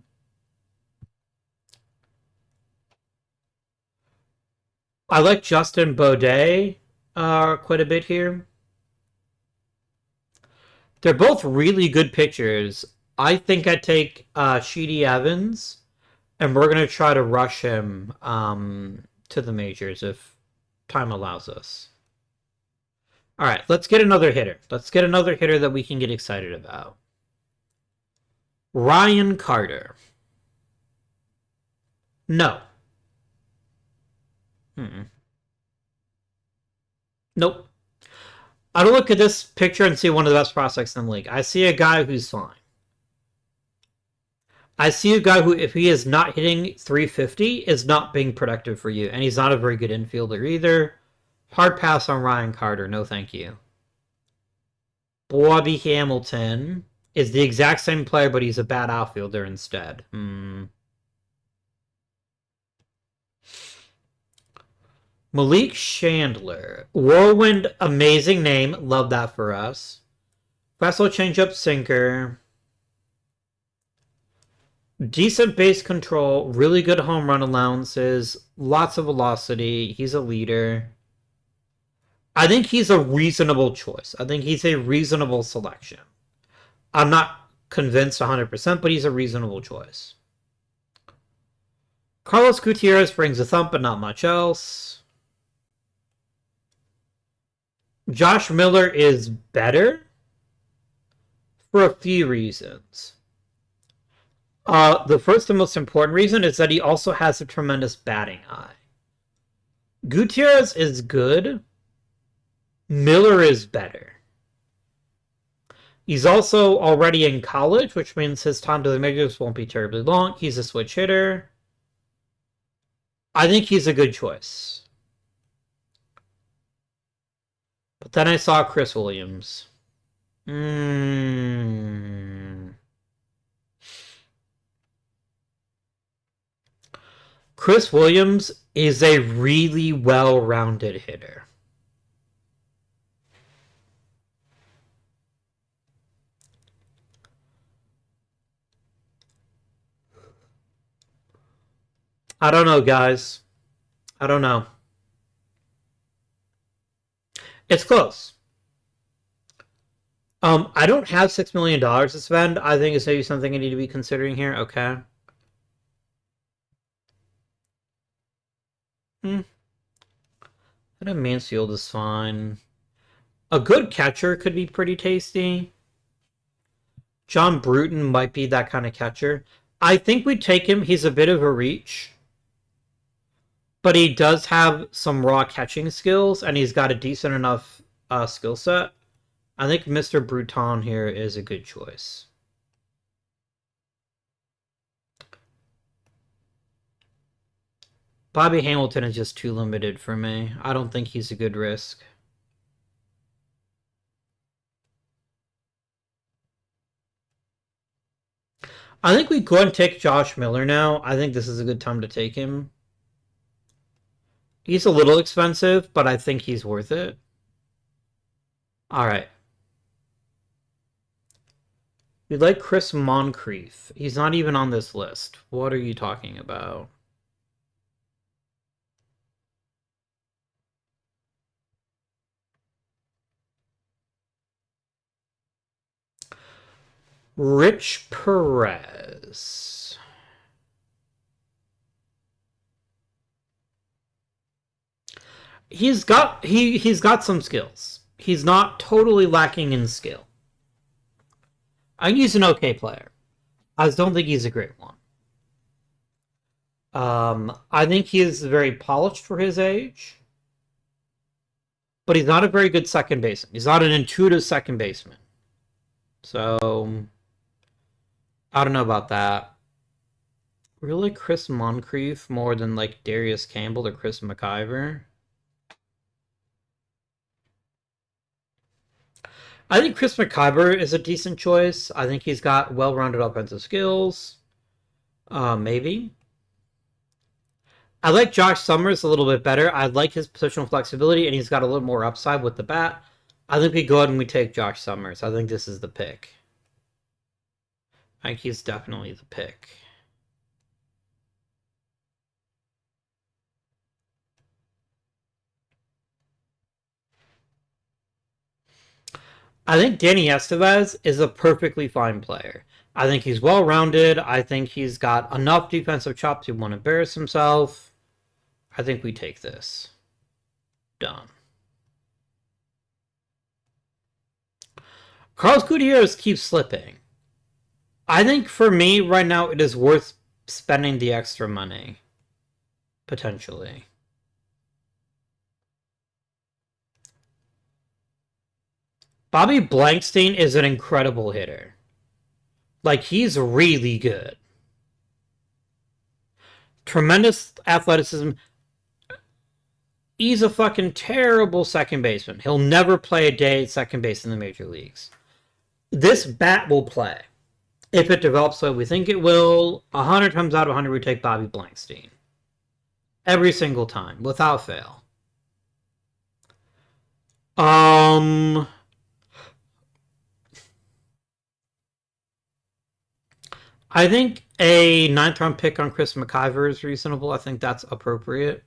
I like Justin Baudet quite a bit here. They're both really good pitchers. I think I'd take Sheedy Evans, and we're going to try to rush him to the majors if time allows us. All right, let's get another hitter. Let's get another hitter that we can get excited about. Ryan Carter. No. Nope. I don't look at this picture and see one of the best prospects in the league. I see a guy who's fine. I see a guy who, if he is not hitting 350, is not being productive for you. And he's not a very good infielder either. Hard pass on Ryan Carter. No, thank you. Bobby Hamilton is the exact same player, but he's a bad outfielder instead. Malik Chandler. Whirlwind, amazing name. Love that for us. Fastball, changeup, sinker. Decent base control. Really good home run allowances. Lots of velocity. He's a leader. I think he's a reasonable choice. I think he's a reasonable selection. I'm not convinced 100%, but he's a reasonable choice. Carlos Gutierrez brings a thump, but not much else. Josh Miller is better for a few reasons. The first and most important reason is that he also has a tremendous batting eye. Gutierrez is good. Miller is better. He's also already in college, which means his time to the majors won't be terribly long. He's a switch hitter. I think he's a good choice. But then I saw Chris Williams. Chris Williams is a really well-rounded hitter. I don't know, guys. I don't know. It's close. I don't have $6 million to spend. I think it's maybe something I need to be considering here. Okay. Adam Mansfield is fine. A good catcher could be pretty tasty. John Bruton might be that kind of catcher. I think we'd take him. He's a bit of a reach. But he does have some raw catching skills, and he's got a decent enough skill set. I think Mr. Bruton here is a good choice. Bobby Hamilton is just too limited for me. I don't think he's a good risk. I think we go and take Josh Miller now. I think this is a good time to take him. He's a little expensive, but I think he's worth it. All right. We'd like Chris Moncrief. He's not even on this list. What are you talking about? Rich Perez. He's got some skills. He's not totally lacking in skill. I think he's an okay player. I just don't think he's a great one. I think he is very polished for his age, but he's not a very good second baseman. He's not an intuitive second baseman. So I don't know about that. Really, Chris Moncrief more than like Darius Campbell or Chris McIver? I think Chris McIver is a decent choice. I think he's got well-rounded offensive skills. Maybe. I like Josh Summers a little bit better. I like his positional flexibility, and he's got a little more upside with the bat. I think we go ahead and we take Josh Summers. I think this is the pick. I think he's definitely the pick. I think Danny Estevez is a perfectly fine player. I think he's well-rounded. I think he's got enough defensive chops to won't embarrass himself. I think we take this. Done. Carlos Gutierrez keeps slipping. I think for me right now it is worth spending the extra money. Potentially. Bobby Blankstein is an incredible hitter. Like, he's really good. Tremendous athleticism. He's a fucking terrible second baseman. He'll never play a day at second base in the major leagues. This bat will play. If it develops the way we think it will, 100 times out of 100 we take Bobby Blankstein. Every single time, without fail. I think a 9th round pick on Chris McIver is reasonable. I think that's appropriate.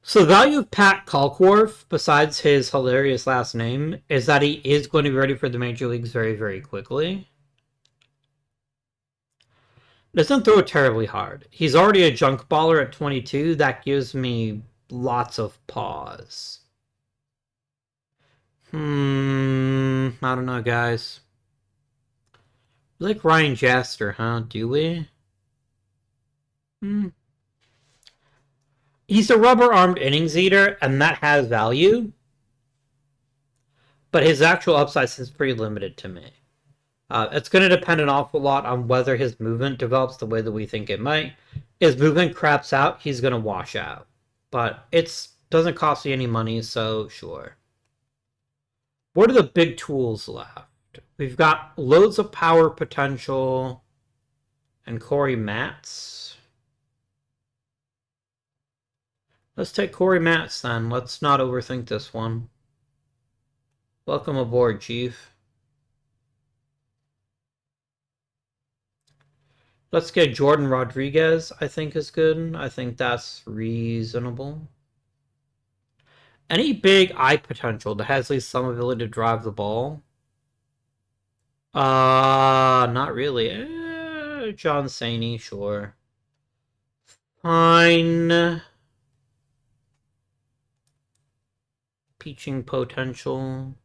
So the value of Pat Kalkworth, besides his hilarious last name, is that he is going to be ready for the major leagues very, very quickly. Doesn't throw it terribly hard. He's already a junk baller at 22. That gives me lots of pause. I don't know, guys. We like Ryan Jaster, huh? Do we? He's a rubber-armed innings eater, and that has value. But his actual upside is pretty limited to me. It's going to depend an awful lot on whether his movement develops the way that we think it might. If movement craps out, he's going to wash out. But it doesn't cost you any money, so sure. What are the big tools left? We've got loads of power potential and Corey Matz. Let's take Corey Matz then. Let's not overthink this one. Welcome aboard, Chief. Let's get Jordan Rodriguez, I think is good. I think that's reasonable. Any big eye potential that has at least some ability to drive the ball? Not really. John Saney, sure. Fine. Pitching potential.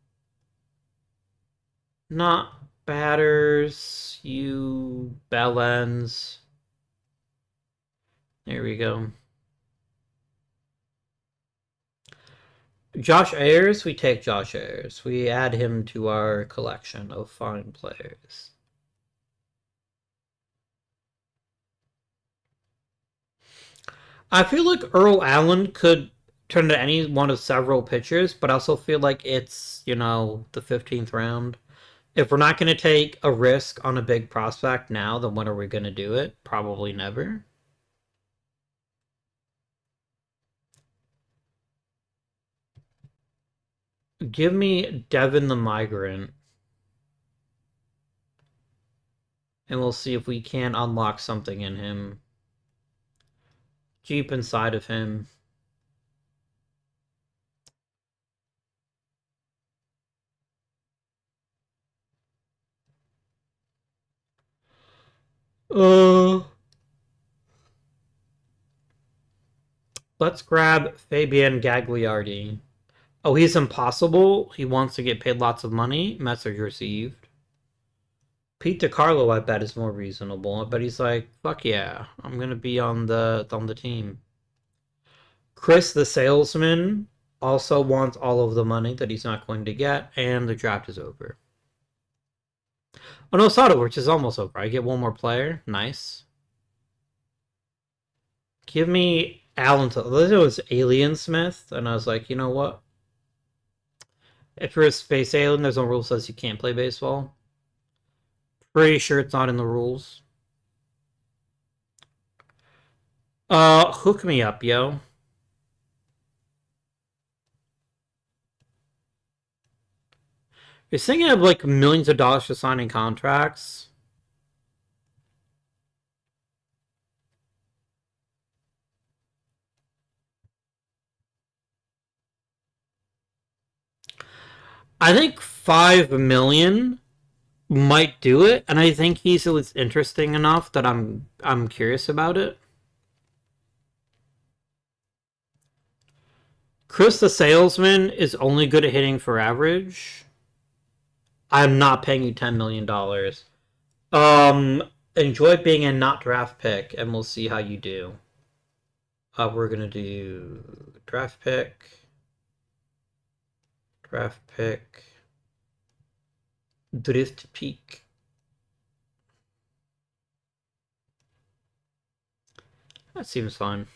Not batters. You bellends. There we go. Josh Ayers, we take Josh Ayers. We add him to our collection of fine players. I feel like Earl Allen could turn into any one of several pitchers, but I also feel like it's, the 15th round. If we're not going to take a risk on a big prospect now, then when are we going to do it? Probably never. Give me Devin the Migrant. And we'll see if we can unlock something in him. Deep inside of him. Let's grab Fabian Gagliardi. Oh, he's impossible. He wants to get paid lots of money. Message received. Pete DiCarlo, I bet, is more reasonable. I bet he's like, fuck yeah, I'm gonna be on the team. Chris the salesman also wants all of the money that he's not going to get, and the draft is over. Oh no, Sato, which is almost over. I get one more player. Nice. Give me Allen. It was Alien Smith, and I was like, you know what? If you're a space alien, there's no rule that says you can't play baseball. Pretty sure it's not in the rules. Hook me up, yo. You're thinking of like millions of dollars for signing contracts. I think 5 million might do it, and I think he's at least interesting enough that I'm curious about it. Chris the salesman is only good at hitting for average. I'm not paying you $10 million. Enjoy being a not draft pick, and we'll see how you do. We're gonna do draft pick, drift peak. That seems fine.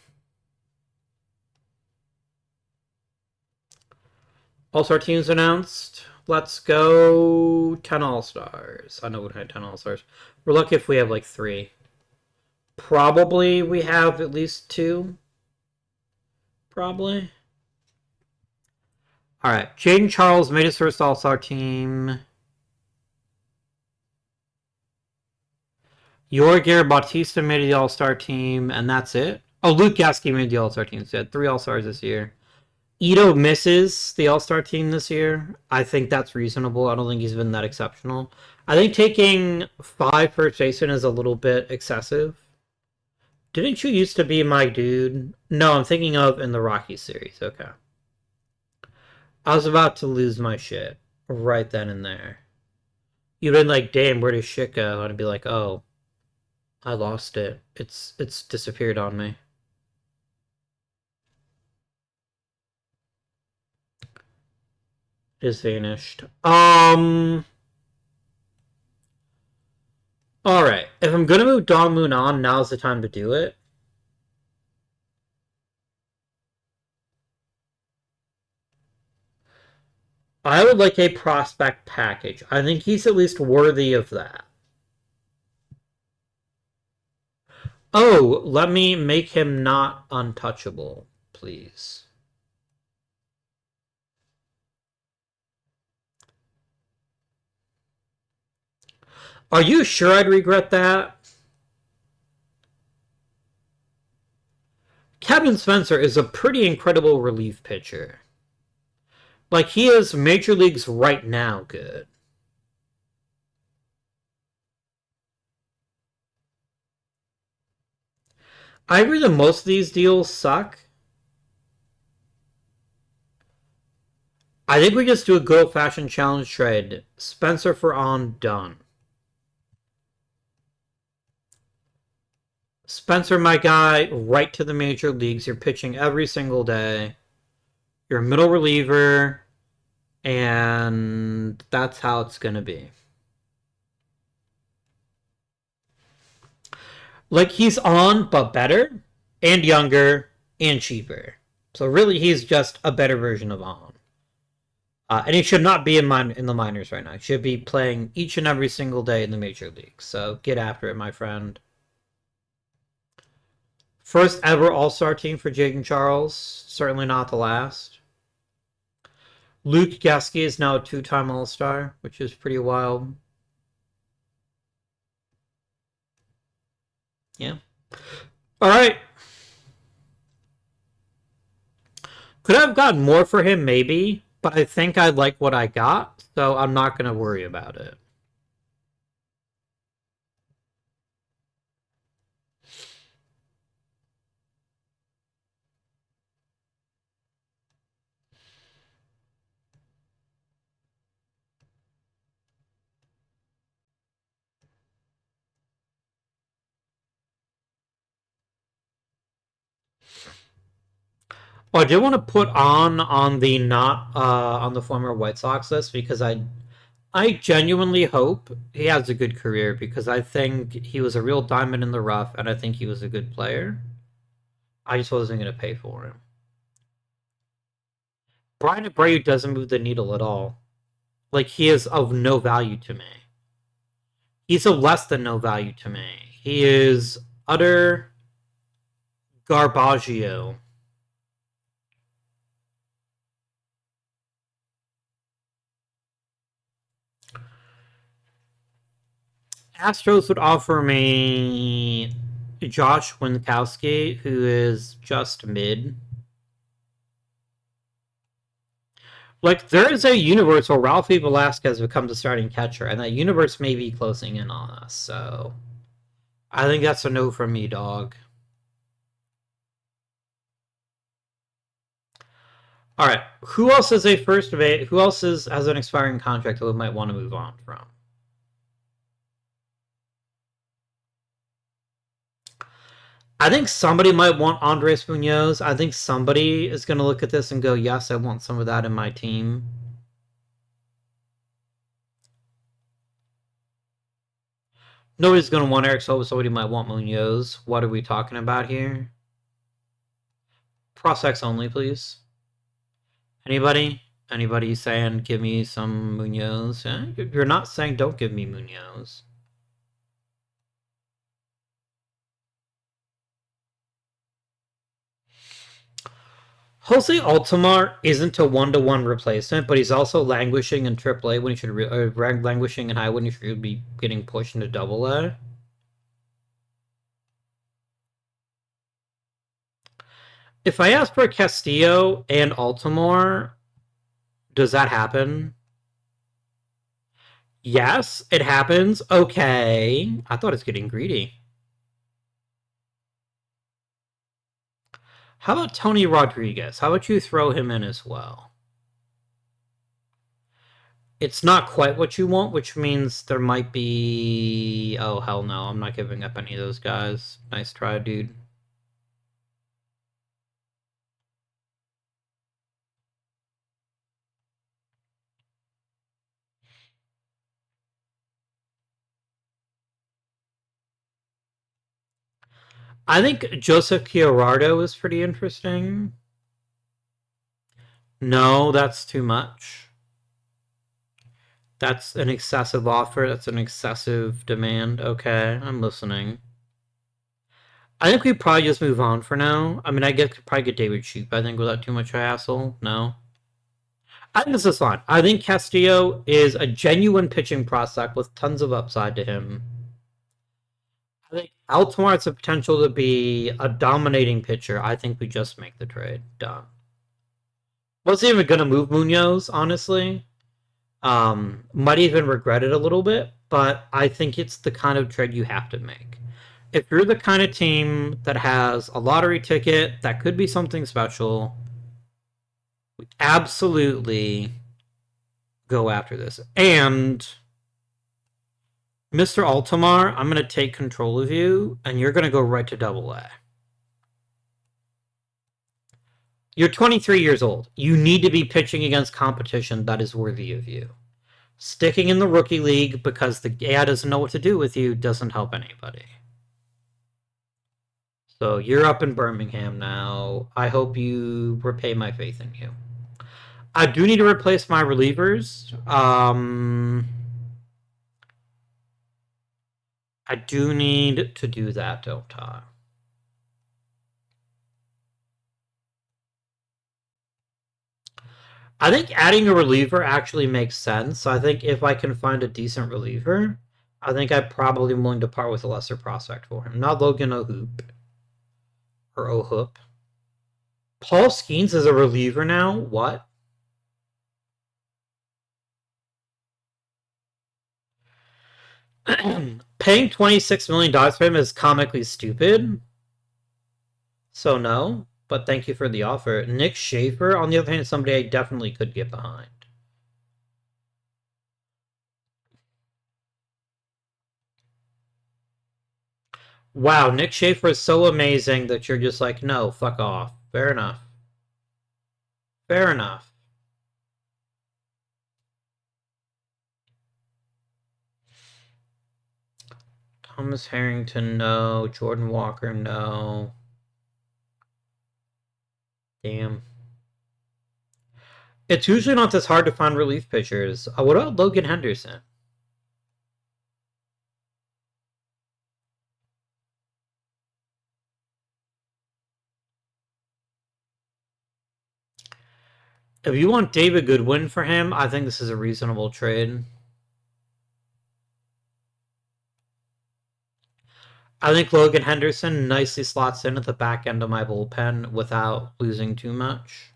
All-Star teams announced. Let's go 10 All-Stars. I know we had 10 All-Stars. We're lucky if we have like 3. Probably we have at least 2. Probably. Alright. Jaden Charles made his first All-Star team. Yorger Bautista made the All-Star team, and that's it. Oh, Luke Gasky made the All-Star team. So he had 3 All-Stars this year. Ito misses the All-Star team this year. I think that's reasonable. I don't think he's been that exceptional. I think taking 5 for Jason is a little bit excessive. Didn't you used to be my dude? No, I'm thinking of in the Rockies series. Okay. I was about to lose my shit right then and there. You'd been like, damn, where did shit go? And I'd be like, oh, I lost it. It's disappeared on me. It is vanished. Alright. If I'm gonna move Dong Moon on, now's the time to do it. I would like a prospect package. I think he's at least worthy of that. Oh, let me make him not untouchable, please. Are you sure I'd regret that? Kevin Spencer is a pretty incredible relief pitcher. Like, he is Major Leagues right now good. I agree that most of these deals suck. I think we just do a good old-fashioned challenge trade. Spencer for on, done. Spencer, my guy, right to the major leagues. You're pitching every single day. You're a middle reliever. And that's how it's going to be. Like, he's on, but better, and younger, and cheaper. So really, he's just a better version of on. And he should not be in the minors right now. He should be playing each and every single day in the major leagues. So get after it, my friend. First ever All-Star team for Jaden Charles. Certainly not the last. Luke Gasky is now a 2-time All-Star, which is pretty wild. Yeah. All right. Could I have gotten more for him? Maybe. But I think I like what I got, so I'm not going to worry about it. Oh, I did want to put on the not on the former White Sox list because I genuinely hope he has a good career because I think he was a real diamond in the rough and I think he was a good player. I just wasn't going to pay for him. Brian Abreu doesn't move the needle at all. Like, he is of no value to me. He's of less than no value to me. He is utter garbaggio. Astros would offer me Josh Winkowski, who is just mid. Like, there is a universe where Ralphie Velasquez becomes a starting catcher, and that universe may be closing in on us, so I think that's a no from me, dog. Alright, who else is a first base? Who else has an expiring contract that we might want to move on from? I think somebody might want Andres Munoz. I think somebody is going to look at this and go, yes, I want some of that in my team. Nobody's going to want Eric Silva. Somebody might want Munoz. What are we talking about here? Prospects only, please. Anybody? Anybody saying give me some Munoz? You're not saying don't give me Munoz. Jose Altamar isn't a one-to-one replacement, but he's also languishing in AAA when he should languishing in high when he should be getting pushed into AA. If I ask for Castillo and Altamar, does that happen? Yes, it happens. Okay. I thought it's getting greedy. How about Tony Rodriguez? How about you throw him in as well? It's not quite what you want, which means there might be... Oh, hell no. I'm not giving up any of those guys. Nice try, dude. I think Joseph Chiarardo is pretty interesting. No, that's too much. That's an excessive offer. That's an excessive demand. Okay, I'm listening. I think we probably just move on for now. I mean, I could probably get David Sheep, I think, without too much hassle. No? I think this is fine. I think Castillo is a genuine pitching prospect with tons of upside to him. I think Altomar has the potential to be a dominating pitcher. I think we just make the trade. Done. Wasn't even going to move Munoz, honestly. Might even regret it a little bit, but I think it's the kind of trade you have to make. If you're the kind of team that has a lottery ticket that could be something special, we absolutely go after this. And Mr. Altamar, I'm going to take control of you, and you're going to go right to AA. You're 23 years old. You need to be pitching against competition that is worthy of you. Sticking in the rookie league because the AI doesn't know what to do with you doesn't help anybody. So you're up in Birmingham now. I hope you repay my faith in you. I do need to replace my relievers. I do need to do that, don't I? I think adding a reliever actually makes sense. I think if I can find a decent reliever, I think I'm probably willing to part with a lesser prospect for him. Not Logan O'Hoop. Or O'Hoop. Paul Skeens is a reliever now? What? Paying $26 million for him is comically stupid. So no. But thank you for the offer. Nick Schaefer, on the other hand, is somebody I definitely could get behind. Wow, Nick Schaefer is so amazing that you're just like, no, fuck off. Fair enough. Fair enough. Thomas Harrington, no. Jordan Walker, no. Damn. It's usually not this hard to find relief pitchers. What about Logan Henderson? If you want David Goodwin for him, I think this is a reasonable trade. I think Logan Henderson nicely slots in at the back end of my bullpen without losing too much.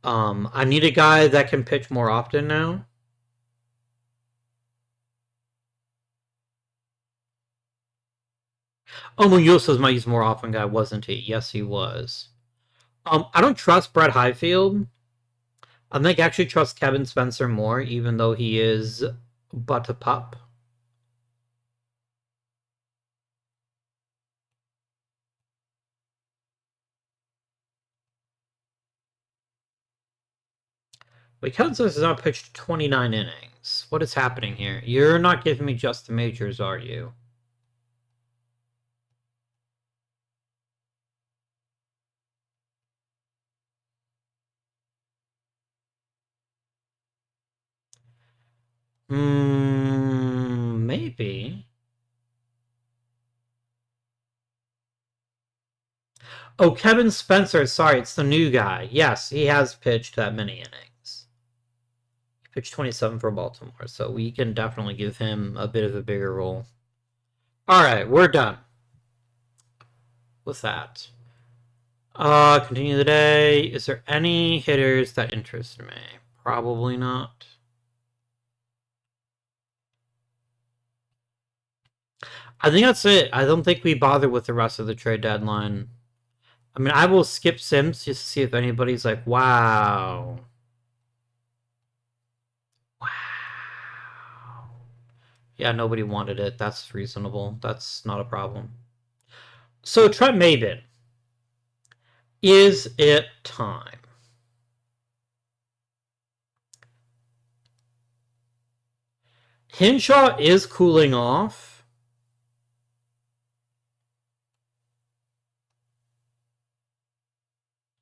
I need a guy that can pitch more often now. Oh, Munoz was my use more often guy, wasn't he? Yes, he was. I don't trust Brett Highfield. I think I actually trust Kevin Spencer more, even though he is but a pup. Wait, Kevin has now pitched 29 innings. What is happening here? You're not giving me just the majors, are you? Maybe. Oh, Kevin Spencer. Sorry, it's the new guy. Yes, he has pitched that many innings. He pitched 27 for Baltimore, so we can definitely give him a bit of a bigger role. All right, we're done with that. Continue the day. Is there any hitters that interest me? Probably not. I think that's it. I don't think we bother with the rest of the trade deadline. I mean, I will skip Sims just to see if anybody's like, wow. Wow. Yeah, nobody wanted it. That's reasonable. That's not a problem. So, Trent Maben. Is it time? Hinshaw is cooling off.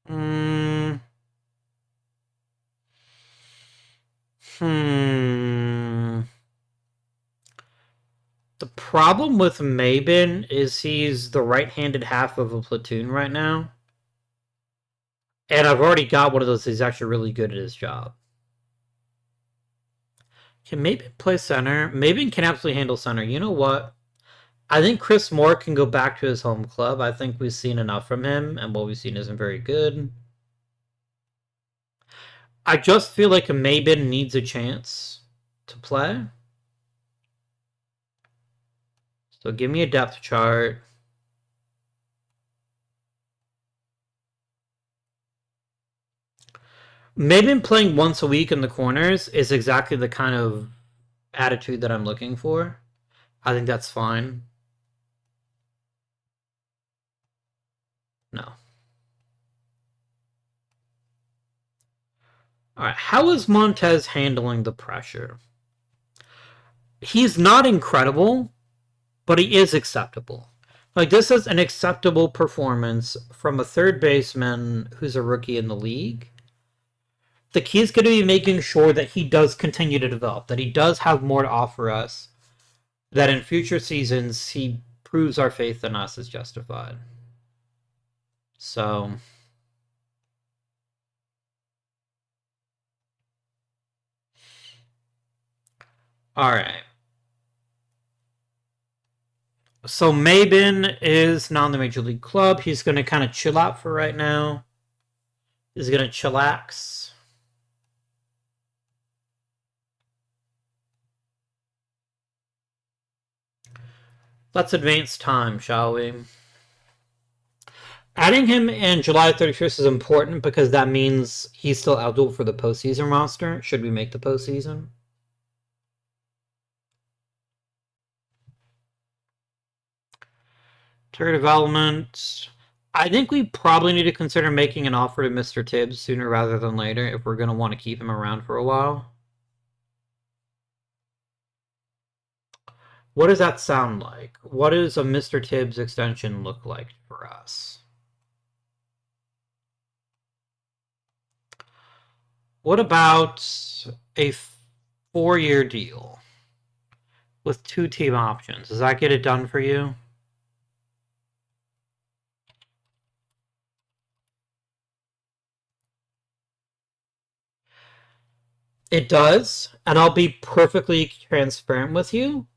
Hmm. The problem with Maben is he's the right-handed half of a platoon right now. And I've already got one of those who's actually really good at his job. Can Maben play center? Maben can absolutely handle center. You know what? I think Chris Moore can go back to his home club. I think we've seen enough from him, and what we've seen isn't very good. I just feel like Maben needs a chance to play. So give me a depth chart. Maben playing once a week in the corners is exactly the kind of attitude that I'm looking for. I think that's fine. No. All right. How is Montez handling the pressure? He's not incredible, but he is acceptable. Like, this is an acceptable performance from a third baseman who's a rookie in the league. The key is going to be making sure that he does continue to develop, that he does have more to offer us, that in future seasons he proves our faith in us is justified. So, all right. So Maben is now in the Major League Club. He's going to kind of chill out for right now. He's going to chillax. Let's advance time, shall we? Adding him in July 31st is important because that means he's still eligible for the postseason roster, should we make the postseason. Player development. I think we probably need to consider making an offer to Mr. Tibbs sooner rather than later if we're going to want to keep him around for a while. What does that sound like? What does a Mr. Tibbs extension look like for us? What about a 4-year deal with 2 team options? Does that get it done for you? It does, and I'll be perfectly transparent with you.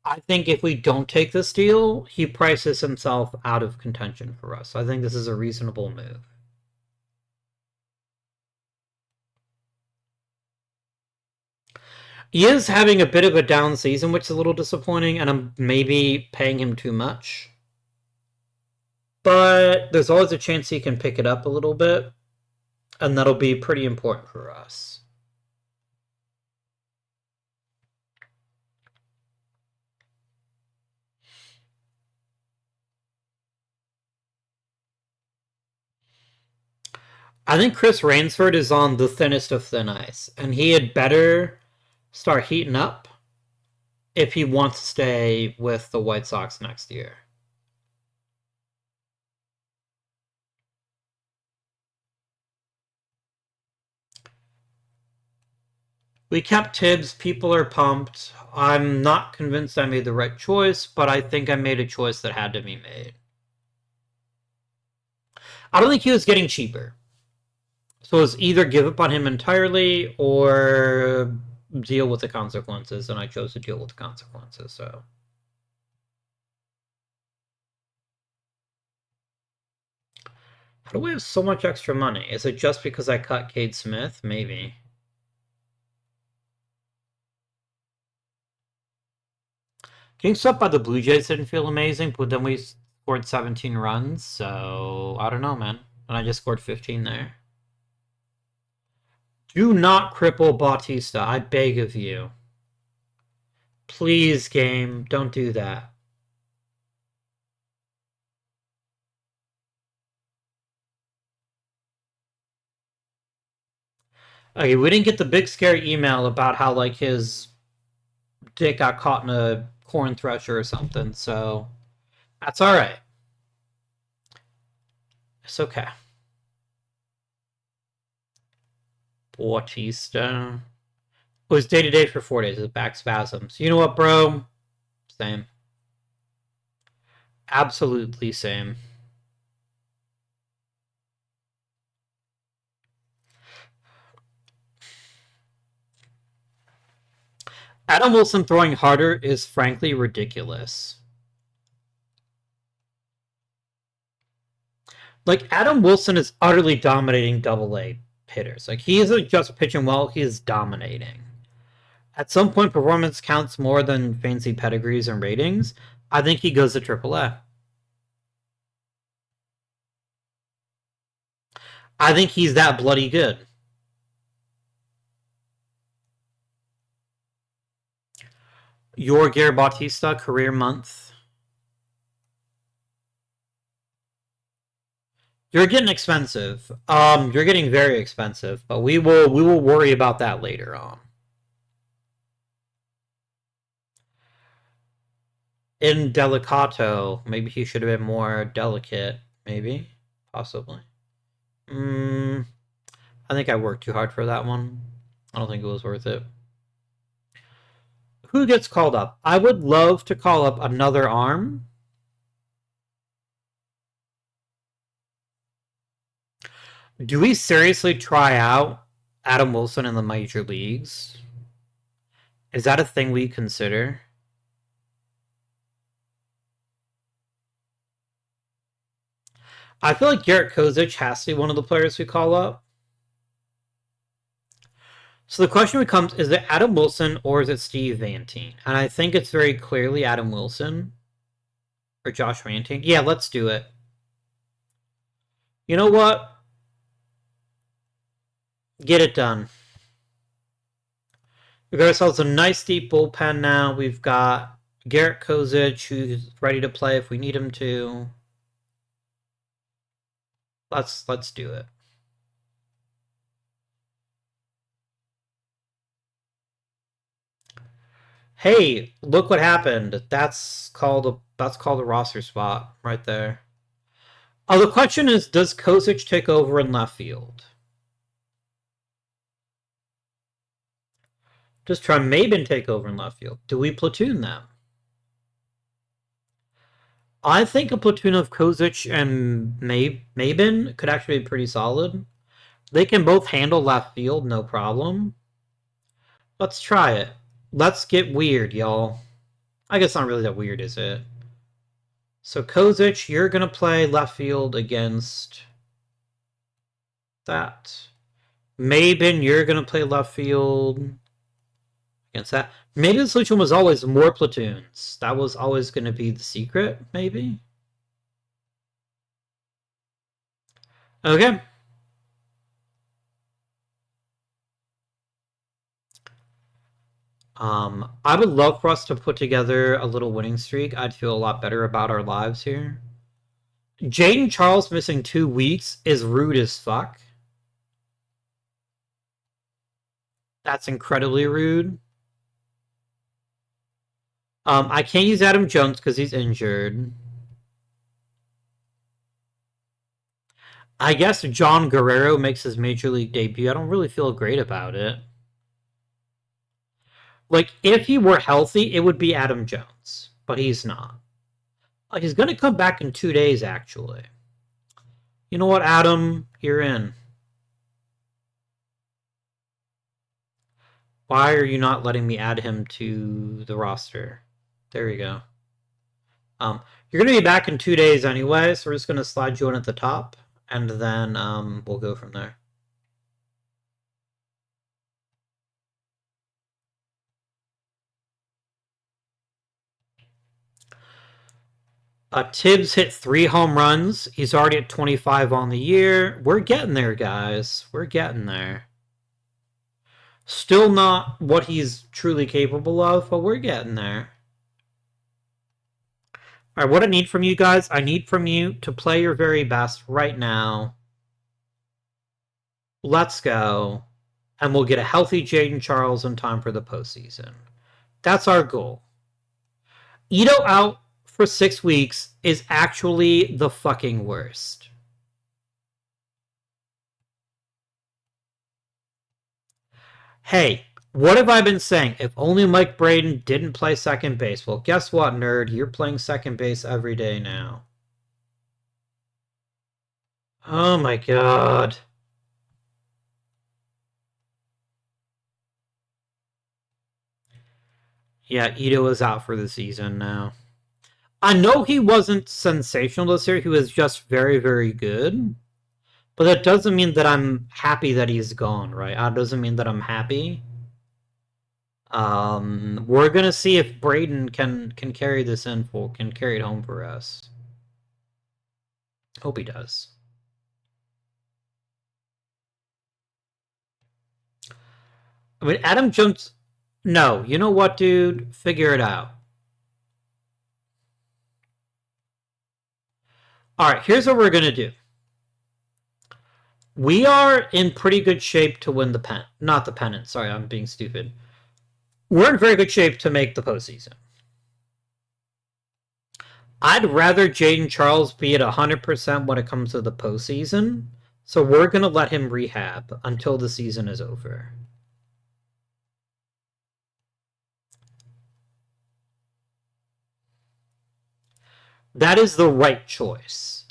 I think if we don't take this deal, he prices himself out of contention for us. I think this is a reasonable move. He is having a bit of a down season, which is a little disappointing, and I'm maybe paying him too much. But there's always a chance he can pick it up a little bit, and that'll be pretty important for us. I think Chris Rainsford is on the thinnest of thin ice, and he had better start heating up if he wants to stay with the White Sox next year. We kept Tibbs. People are pumped. I'm not convinced I made the right choice, but I think I made a choice that had to be made. I don't think he was getting cheaper. So it was either give up on him entirely or deal with the consequences, and I chose to deal with the consequences, so. How do we have so much extra money? Is it just because I cut Cade Smith? Maybe. Getting swept by the Blue Jays didn't feel amazing, but then we scored 17 runs, so I don't know, man. And I just scored 15 there. Do not cripple Bautista, I beg of you. Please, game, don't do that. Okay, we didn't get the big scary email about how, like, his dick got caught in a corn thresher or something, so that's alright. It's okay. Bautista. It was day-to-day for 4 days with back spasms. You know what, bro? Same. Absolutely same. Adam Wilson throwing harder is frankly ridiculous. Like, Adam Wilson is utterly dominating double-A hitters. Like, he isn't just pitching well, he is dominating. At some point, performance counts more than fancy pedigrees and ratings. I think he goes to AAA. I think he's that bloody good. Yorger Bautista, career month. You're getting expensive. You're getting very expensive, but we will worry about that later on. In Delicato, maybe he should have been more delicate. Maybe, possibly. I think I worked too hard for that one. I don't think it was worth it. Who gets called up? I would love to call up another arm. Do we seriously try out Adam Wilson in the major leagues? Is that a thing we consider? I feel like Garrett Kozic has to be one of the players we call up. So the question becomes, is it Adam Wilson or is it Steve Vantine? And I think it's very clearly Adam Wilson. Or Josh Vantine. Yeah, let's do it. You know what? Get it done. We've got ourselves a nice deep bullpen now. We've got Garrett Kozic, who's ready to play if we need him to. Let's do it. Hey, look what happened. That's called a roster spot right there. Oh, the question is, does Kozic take over in left field? Does Tremaben take over in left field? Do we platoon them? I think a platoon of Kozic and Maben could actually be pretty solid. They can both handle left field, no problem. Let's try it. Let's get weird, y'all. I guess not really that weird, is it? So Kozic, you're gonna play left field against that. Maben, you're gonna play left field against that. Maybe the solution was always more platoons. That was always gonna be the secret, maybe? Okay. I would love for us to put together a little winning streak. I'd feel a lot better about our lives here. Jaden Charles missing 2 weeks is rude as fuck. That's incredibly rude. I can't use Adam Jones because he's injured. I guess John Guerrero makes his major league debut. I don't really feel great about it. Like, if he were healthy, it would be Adam Jones, but he's not. He's going to come back in 2 days, actually. You know what, Adam? You're in. Why are you not letting me add him to the roster? There we go. You're going to be back in 2 days anyway, so we're just going to slide you in at the top, and then we'll go from there. Tibbs hit 3 home runs. He's already at 25 on the year. We're getting there, guys. We're getting there. Still not what he's truly capable of, but we're getting there. All right, what I need from you guys, I need from you to play your very best right now. Let's go. And we'll get a healthy Jaden Charles in time for the postseason. That's our goal. Ito out for 6 weeks is actually the fucking worst. Hey, what have I been saying? If only Mike Braden didn't play second base. Well, guess what, nerd? You're playing second base every day now. Oh my god. Yeah, Ito is out for the season now. I know he wasn't sensational this year. He was just very, very good. But that doesn't mean that I'm happy that he's gone, right? That doesn't mean that I'm happy. We're gonna see if Braden can carry this in full, can carry it home for us. Hope he does. I mean, Adam Jones. No, you know what, dude? Figure it out. All right, here's what we're gonna do. We are in pretty good shape to win the pennant. Not the pennant. Sorry, I'm being stupid. We're in very good shape to make the postseason. I'd rather Jaden Charles be at 100% when it comes to the postseason. So we're going to let him rehab until the season is over. That is the right choice.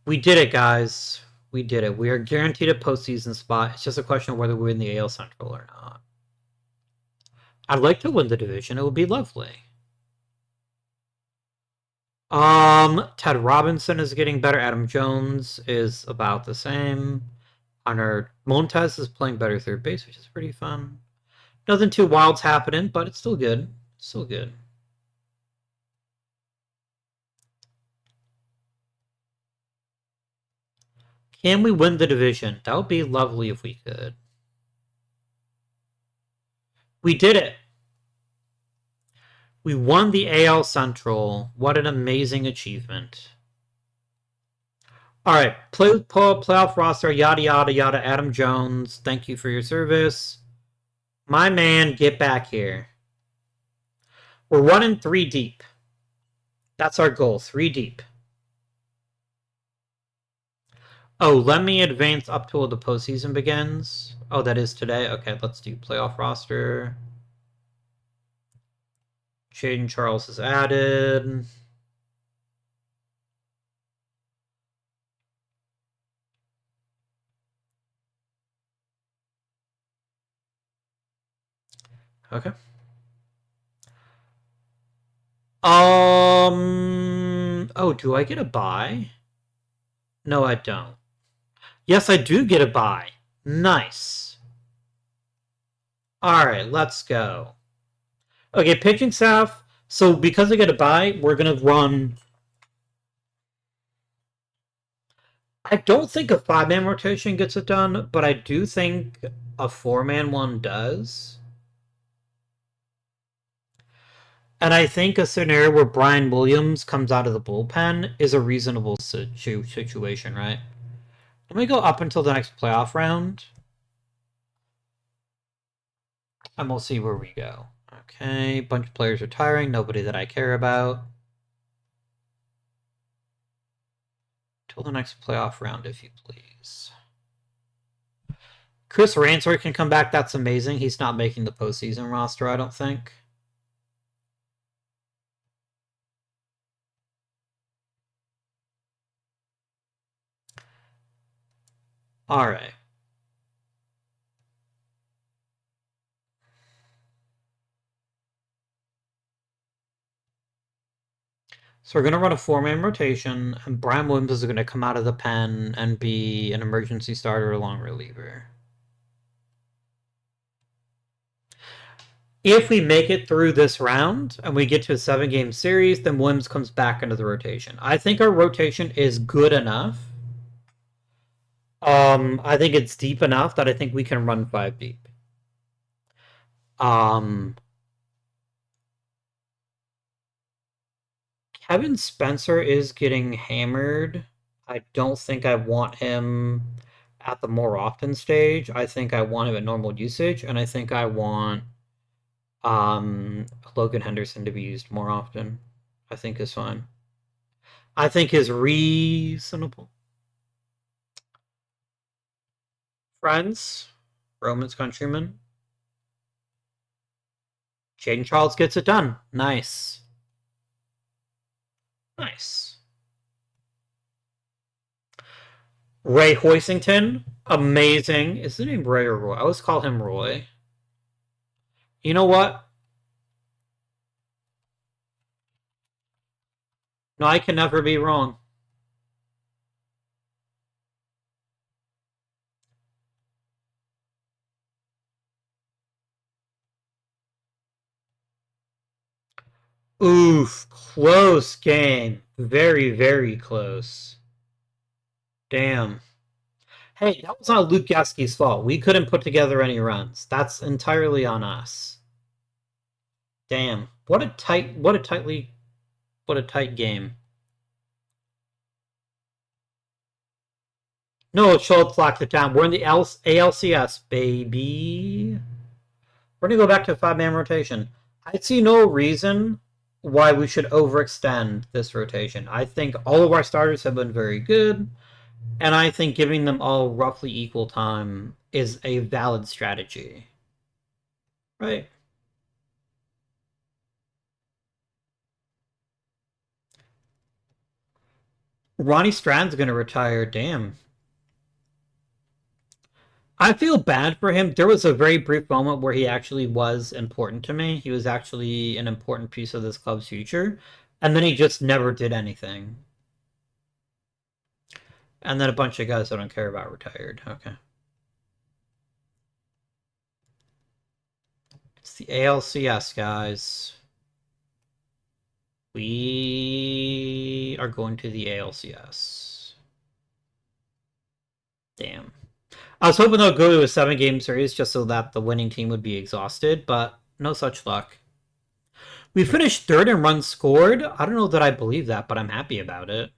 We did it, guys. We did it. We are guaranteed a postseason spot. It's just a question of whether we win the AL Central or not. I'd like to win the division. It would be lovely. Ted Robinson is getting better. Adam Jones is about the same. Hunter Montes is playing better third base, which is pretty fun. Nothing too wild's happening, but it's still good. Still good. Can we win the division? That would be lovely if we could. We did it. We won the AL Central. What an amazing achievement. All right, playoff roster, yada, yada, yada. Adam Jones, thank you for your service. My man, get back here. We're running 3 deep. That's our goal, 3 deep. Oh, let me advance up till the postseason begins. Oh, that is today? Okay, let's do playoff roster. Jaden Charles is added. Okay. Oh, do I get a bye? No, I don't. Yes, I do get a bye. Nice. All right, let's go. Okay, pitching staff. So because I get a bye, we're gonna run. I don't think a 5-man rotation gets it done, but I do think a 4-man one does. And I think a scenario where Brian Williams comes out of the bullpen is a reasonable situation, right? Let me go up until the next playoff round. And we'll see where we go. Okay, bunch of players retiring, nobody that I care about. Till the next playoff round, if you please. Chris Ransford can come back, that's amazing. He's not making the postseason roster, I don't think. Alright. So we're going to run a 4-man rotation, and Brian Williams is going to come out of the pen and be an emergency starter or long reliever. If we make it through this round and we get to a 7-game series, then Williams comes back into the rotation. I think our rotation is good enough. I think it's deep enough that I think we can run 5 deep. Kevin Spencer is getting hammered. I don't think I want him at the more often stage. I think I want him at normal usage, and I think I want Logan Henderson to be used more often. I think is fine. I think is reasonable. Friends, Roman's countrymen. Jaden Charles gets it done. Nice. Nice. Ray Hoisington, amazing. Is the name Ray or Roy? I always call him Roy. You know what? No, I can never be wrong. Oof, close game. Very, very close. Damn. Hey, that was not Luke Gasky's fault. We couldn't put together any runs. That's entirely on us. Damn. What a tight game. No, Schultz locked it down. We're in the ALCS, baby. We're gonna go back to a 5-man rotation. I see no reason why we should overextend this rotation. I think all of our starters have been very good, and I think giving them all roughly equal time is a valid strategy. Right? Ronnie Strand's gonna retire, damn. I feel bad for him. There was a very brief moment where he actually was important to me. He was actually an important piece of this club's future. And then he just never did anything. And then a bunch of guys I don't care about retired. Okay. It's the ALCS, guys. We are going to the ALCS. Damn. I was hoping they'll go to a 7-game series just so that the winning team would be exhausted, but no such luck. We finished third in runs scored. I don't know that I believe that, but I'm happy about it.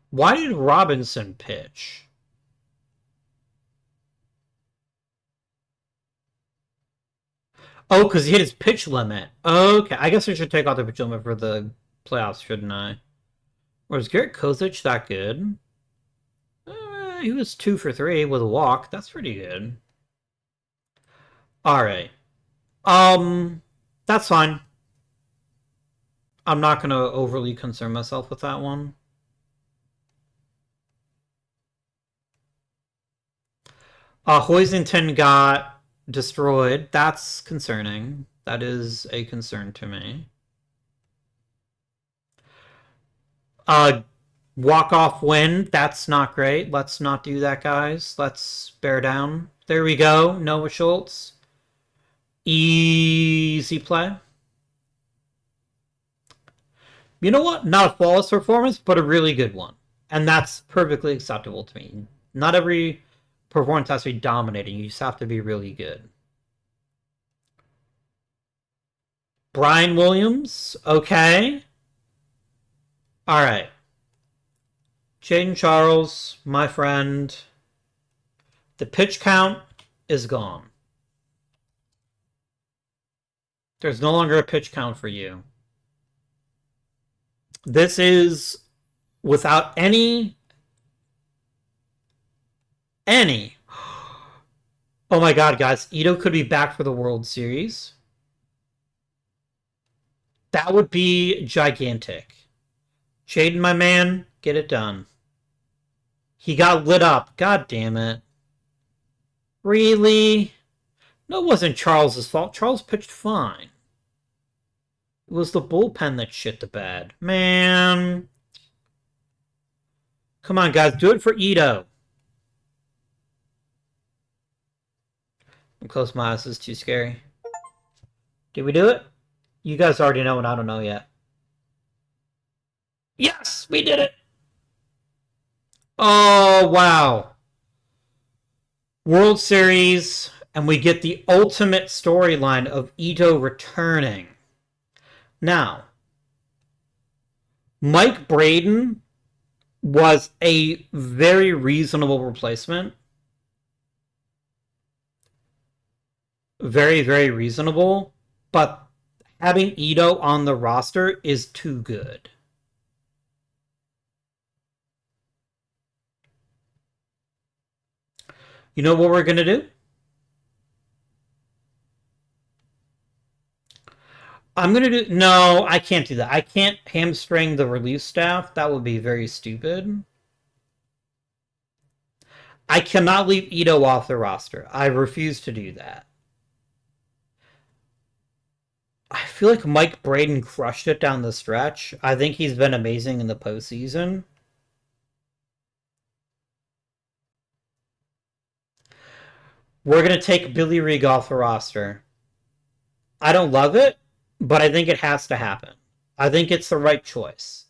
Why did Robinson pitch? Oh, because he hit his pitch limit. Okay, I guess I should take off the pitch limit for the playoffs, shouldn't I? Or is Garrett Kozich that good? He was 2 for 3 with a walk. That's pretty good. All right. That's fine. I'm not going to overly concern myself with that one. Hoisington got destroyed. That's concerning. That is a concern to me. Walk-off win. That's not great. Let's not do that, guys. Let's bear down. There we go. Noah Schultz. Easy play. You know what? Not a flawless performance, but a really good one. And that's perfectly acceptable to me. Not every performance has to be dominating. You just have to be really good. Brian Williams. Okay. All right. Jaden Charles, my friend. The pitch count is gone. There's no longer a pitch count for you. This is without any. Oh my god, guys. Ito could be back for the World Series. That would be gigantic. Jaden, my man, get it done. He got lit up. God damn it. Really? No, it wasn't Charles's fault. Charles pitched fine. It was the bullpen that shit the bed. Man. Come on, guys. Do it for Ito. Close my eyes. This is too scary. Did we do it? You guys already know and I don't know yet. Yes, we did it. Oh, wow. World Series, and we get the ultimate storyline of Ito returning. Now, Mike Braden was a very reasonable replacement. Very, very reasonable. But having Ito on the roster is too good. You know what we're going to do? I'm going to do... No, I can't do that. I can't hamstring the relief staff. That would be very stupid. I cannot leave Ito off the roster. I refuse to do that. I feel like Mike Braden crushed it down the stretch. I think he's been amazing in the postseason. We're going to take Billy Reig off the roster. I don't love it, but I think it has to happen. I think it's the right choice.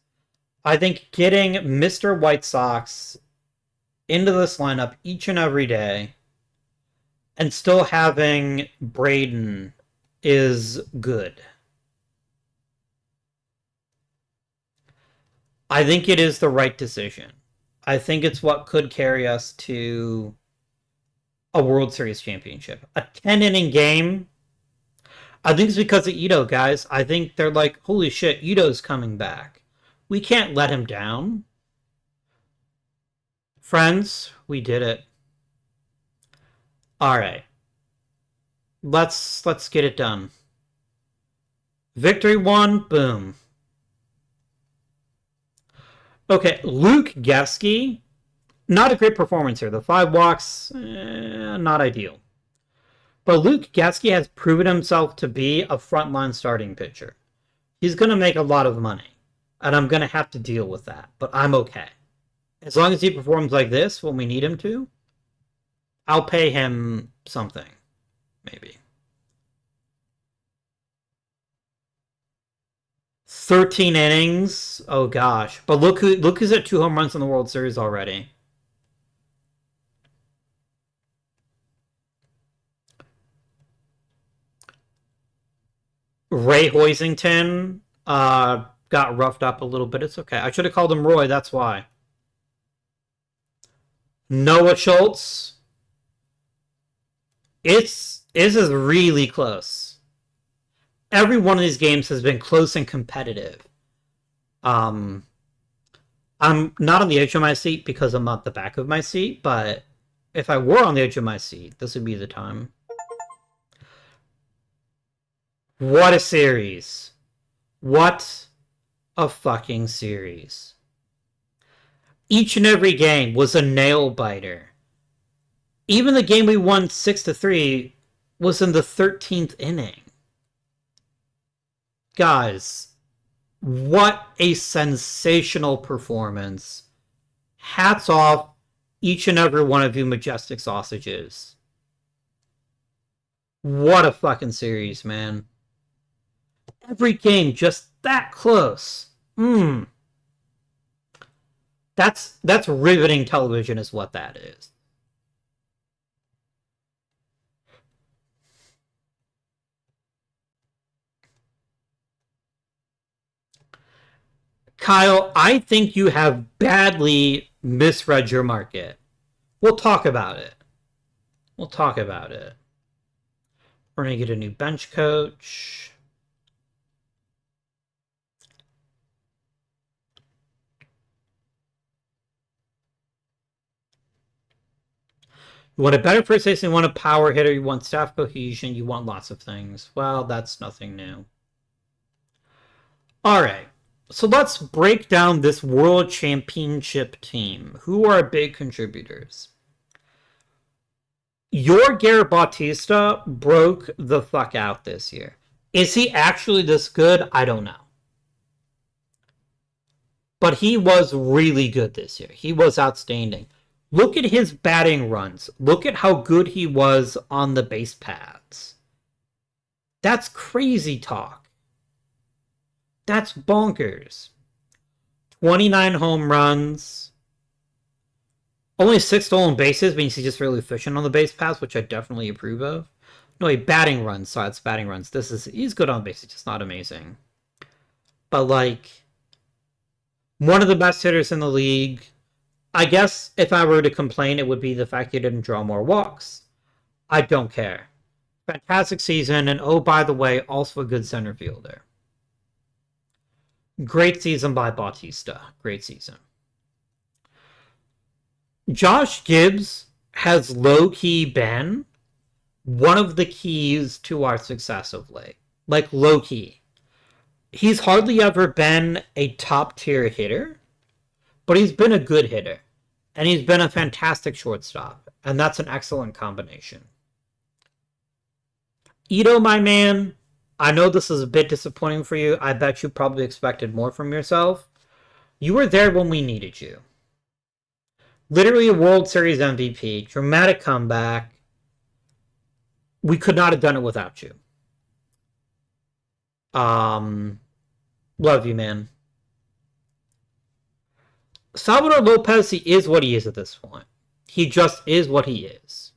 I think getting Mr. White Sox into this lineup each and every day and still having Braden is good. I think it is the right decision. I think it's what could carry us to a World Series championship. A 10-inning game, I think it's because of Ito, guys. I think they're like, holy shit, Ito's coming back. We can't let him down. Friends, we did it. All right. Let's get it done. Victory 1, boom. Okay, Luke Gesky, not a great performance here. The 5 walks, not ideal. But Luke Gesky has proven himself to be a frontline starting pitcher. He's going to make a lot of money, and I'm going to have to deal with that, but I'm okay. As long as he performs like this when we need him to, I'll pay him something, maybe. 13 innings. Oh gosh. But look who's at 2 home runs in the World Series already. Ray Hoisington got roughed up a little bit. It's okay. I should have called him Roy, that's why. Noah Schultz. This is really close. Every one of these games has been close and competitive. I'm not on the edge of my seat because I'm not the back of my seat, but if I were on the edge of my seat, this would be the time. What a series. What a fucking series. Each and every game was a nail biter. Even the game we won 6-3 was in the 13th inning. Guys, what a sensational performance. Hats off, each and every one of you majestic sausages. What a fucking series, man. Every game just that close. That's riveting television is what that is. Kyle, I think you have badly misread your market. We'll talk about it. We'll talk about it. We're going to get a new bench coach. You want a better first base, you want a power hitter, you want staff cohesion, you want lots of things. Well, that's nothing new. All right. So let's break down this World Championship team. Who are big contributors? Yorger Bautista broke the fuck out this year. Is he actually this good? I don't know. But he was really good this year. He was outstanding. Look at his batting runs. Look at how good he was on the base paths. That's crazy talk. That's bonkers. 29 home runs. Only 6 stolen bases means he's just really efficient on the base paths, which I definitely approve of. No, wait, batting runs. Sorry, it's batting runs. He's good on base. It's just not amazing. But, like, one of the best hitters in the league. I guess if I were to complain, it would be the fact he didn't draw more walks. I don't care. Fantastic season, and oh, by the way, also a good center fielder. Great season by Bautista. Great season. Josh Gibbs has low-key been one of the keys to our success of late. Like, low-key. He's hardly ever been a top-tier hitter, but he's been a good hitter. And he's been a fantastic shortstop. And that's an excellent combination. Ito, my man, I know this is a bit disappointing for you. I bet you probably expected more from yourself. You were there when we needed you. Literally a World Series MVP. Dramatic comeback. We could not have done it without you. Love you, man. Salvador Lopez, he is what he is at this point. He just is what he is.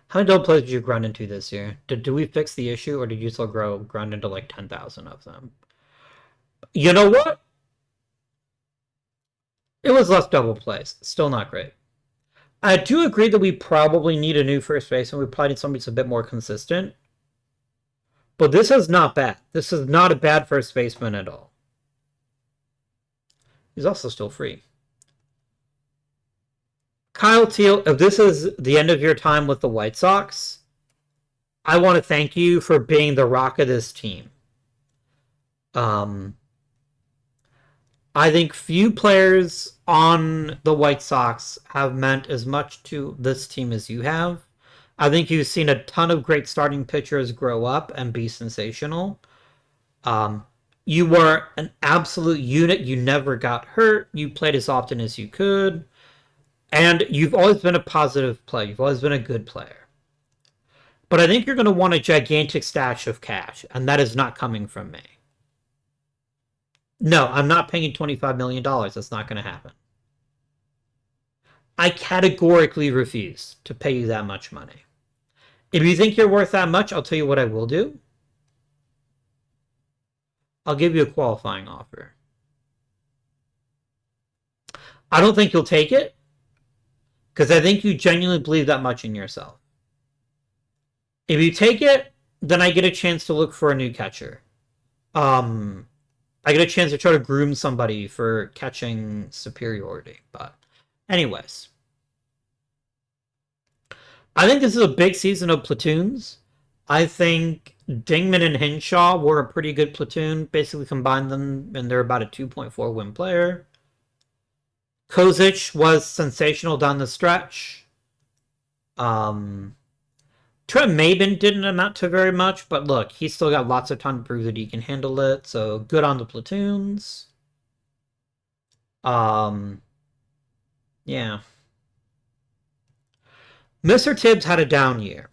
How many double plays did you grind into this year? Did we fix the issue, or did you still grind into like 10,000 of them? You know what? It was less double plays. Still not great. I do agree that we probably need a new first baseman. We probably need somebody that's a bit more consistent. But this is not bad. This is not a bad first baseman at all. He's also still free. Kyle Teal, if this is the end of your time with the White Sox, I want to thank you for being the rock of this team. I think few players on the White Sox have meant as much to this team as you have. I think you've seen a ton of great starting pitchers grow up and be sensational. You were an absolute unit. You never got hurt. You played as often as you could. And you've always been a positive player. You've always been a good player. But I think you're going to want a gigantic stash of cash, and that is not coming from me. No, I'm not paying you $25 million. That's not going to happen. I categorically refuse to pay you that much money. If you think you're worth that much, I'll tell you what I will do. I'll give you a qualifying offer. I don't think you'll take it, because I think you genuinely believe that much in yourself. If you take it, then I get a chance to look for a new catcher. I get a chance to try to groom somebody for catching superiority. But anyways, I think this is a big season of platoons. I think Dingman and Hinshaw were a pretty good platoon. Basically combined them, and they're about a 2.4 win player. Kozic was sensational down the stretch. Trent Maben didn't amount to very much, but look, he's still got lots of time to prove that he can handle it, so good on the platoons. Yeah. Mr. Tibbs had a down year.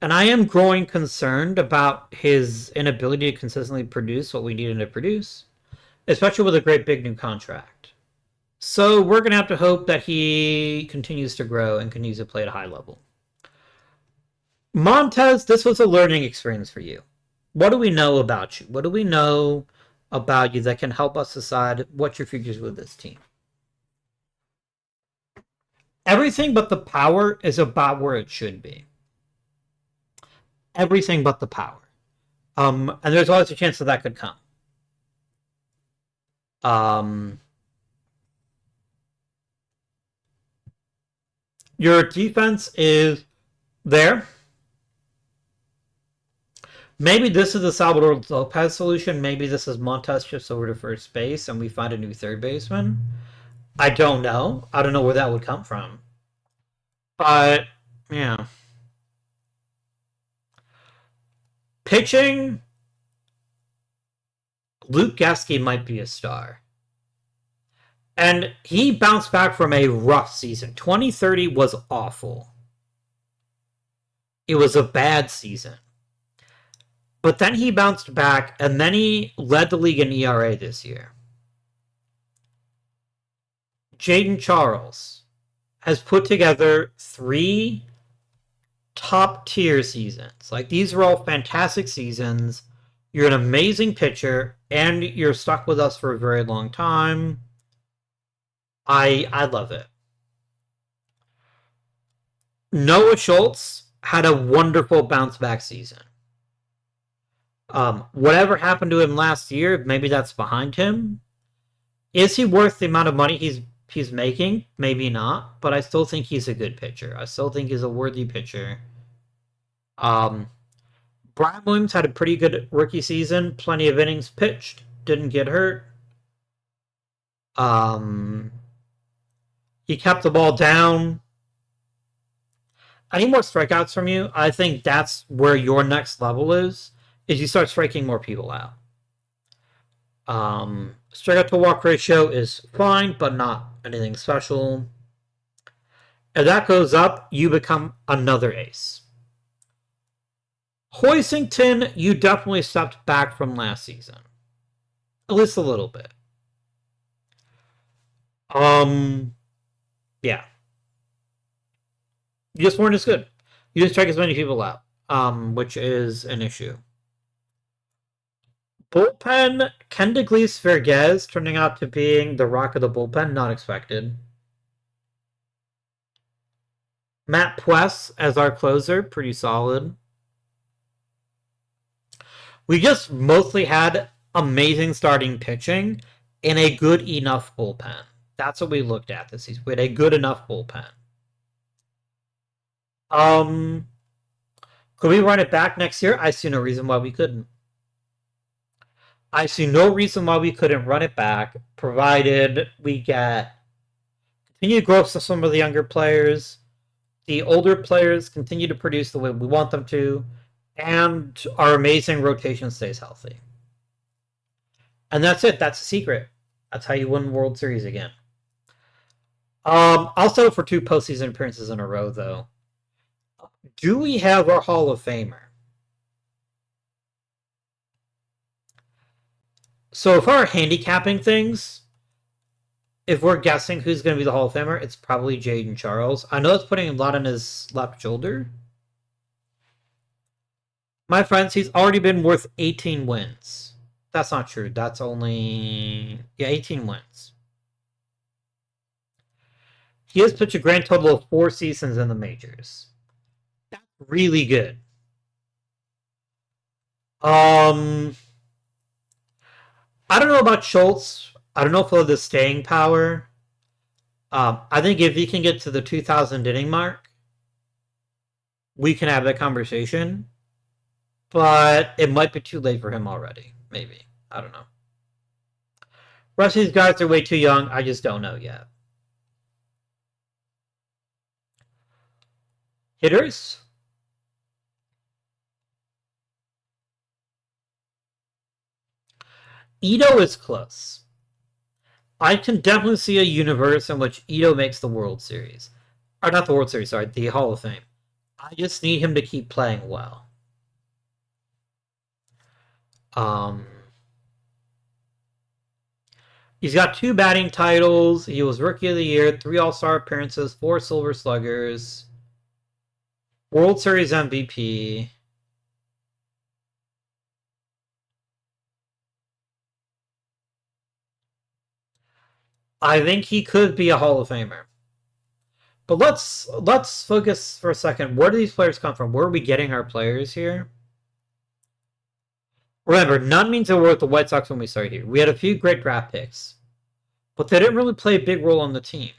And I am growing concerned about his inability to consistently produce what we need him to produce, especially with a great big new contract. So we're going to have to hope that he continues to grow and continues to play at a high level. Montez, this was a learning experience for you. What do we know about you? What do we know about you that can help us decide what your future is with this team? Everything but the power is about where it should be. Everything but the power. And there's always a chance that could come. Your defense is there. Maybe this is the Salvador Lopez solution. Maybe this is Montez shifts over to first base and we find a new third baseman. I don't know. I don't know where that would come from. But, yeah. Pitching, Luke Gasky might be a star. And he bounced back from a rough season. 2030 was awful. It was a bad season. But then he bounced back, and then he led the league in ERA this year. Jaden Charles has put together 3 top-tier seasons. Like, these are all fantastic seasons. You're an amazing pitcher, and you're stuck with us for a very long time. I love it. Noah Schultz had a wonderful bounce-back season. Whatever happened to him last year, maybe that's behind him. Is he worth the amount of money he's making? Maybe not, but I still think he's a good pitcher. I still think he's a worthy pitcher. Brian Williams had a pretty good rookie season. Plenty of innings pitched. Didn't get hurt. He kept the ball down. I need more strikeouts from you. I think that's where your next level is you start striking more people out. Strikeout to walk ratio is fine, but not anything special. If that goes up, you become another ace. Hoisington, you definitely stepped back from last season. At least a little bit. Yeah. You just weren't as good. You didn't strike as many people out, which is an issue. Bullpen, Ken DeGleece-Vergez turning out to being the rock of the bullpen, not expected. Matt Puess as our closer, pretty solid. We just mostly had amazing starting pitching and a good enough bullpen. That's what we looked at this season. We had a good enough bullpen. Could we run it back next year? I see no reason why we couldn't. I see no reason why we couldn't run it back, provided we get continued growth of some of the younger players, the older players continue to produce the way we want them to, and our amazing rotation stays healthy. And that's it. That's the secret. That's how you win World Series again. I'll settle for 2 postseason appearances in a row, though. Do we have our Hall of Famer? So if we're handicapping things, if we're guessing who's going to be the Hall of Famer, it's probably Jaden Charles. I know it's putting a lot on his left shoulder. My friends, he's already been worth 18 wins. That's not true. That's only... Yeah, 18 wins. He has pitched a grand total of 4 seasons in the majors. That's really good. I don't know about Schultz. I don't know if he'll have the staying power. I think if he can get to the 2,000 inning mark, we can have that conversation. But it might be too late for him already. Maybe. I don't know. The rest of these guys are way too young. I just don't know yet. Hitters. Ito is close. I can definitely see a universe in which Ito makes the World Series. Or not the World Series, sorry, the Hall of Fame. I just need him to keep playing well. He's got 2 batting titles. He was Rookie of the Year, 3 All-Star appearances, 4 Silver Sluggers, World Series MVP. I think he could be a Hall of Famer. But let's focus for a second. Where do these players come from? Where are we getting our players here? Remember, none means they were with the White Sox when we started here. We had a few great draft picks, but they didn't really play a big role on the team.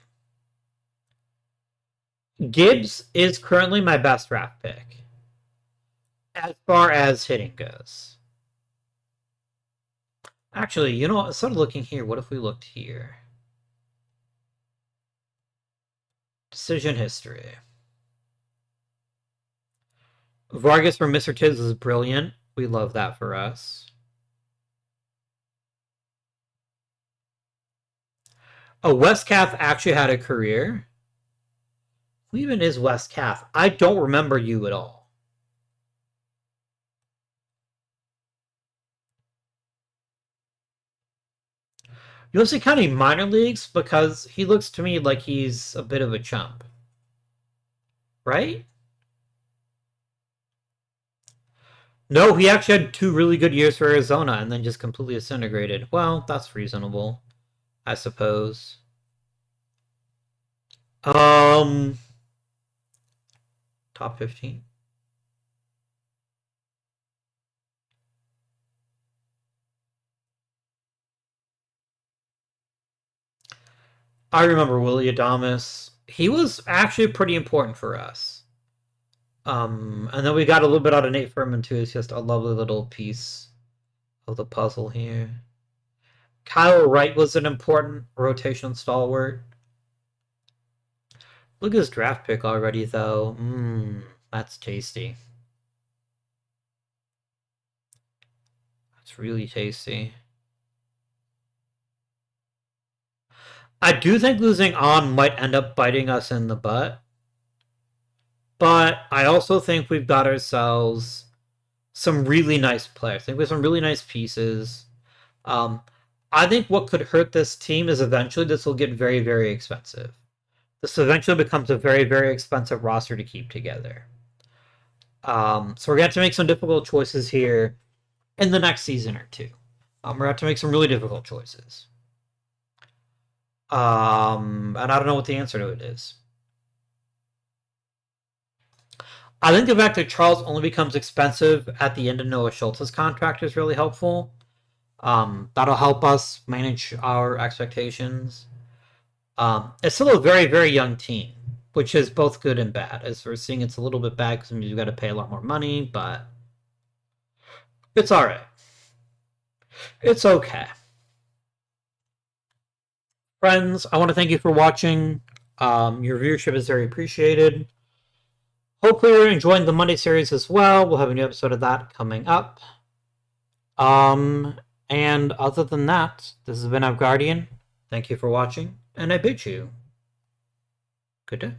Gibbs is currently my best draft pick as far as hitting goes. Actually, you know what? Instead of looking here, what if we looked here? Decision history. Vargas from Mr. Tibbs is brilliant. We love that for us. Oh, Westcath actually had a career. Who even is Westcath? I don't remember you at all. You'll see County minor leagues because he looks to me like he's a bit of a chump. Right? No, he actually had 2 really good years for Arizona and then just completely disintegrated. Well, that's reasonable, I suppose. Top 15. I remember Willie Adames. He was actually pretty important for us. And then we got a little bit out of Nate Furman too. It's just a lovely little piece of the puzzle here. Kyle Wright was an important rotation stalwart. Look at his draft pick already, though. That's tasty. That's really tasty. I do think losing on might end up biting us in the butt. But I also think we've got ourselves some really nice players. I think we have some really nice pieces. I think what could hurt this team is eventually this will get very, very expensive. This eventually becomes a very, very expensive roster to keep together. So we're going to have to make some difficult choices here in the next season or two. We're going to have to make some really difficult choices. And I don't know what the answer to it is. I think the fact that Charles only becomes expensive at the end of Noah Schultz's contract is really helpful. That'll help us manage our expectations. It's still a very, very young team, which is both good and bad. As we're seeing, it's a little bit bad because you've got to pay a lot more money, but it's all right. It's okay. Friends, I want to thank you for watching. Your viewership is very appreciated. Hopefully you're enjoying the Monday series as well. We'll have a new episode of that coming up. And other than that, this has been Guardian. Thank you for watching, and I bid you good day.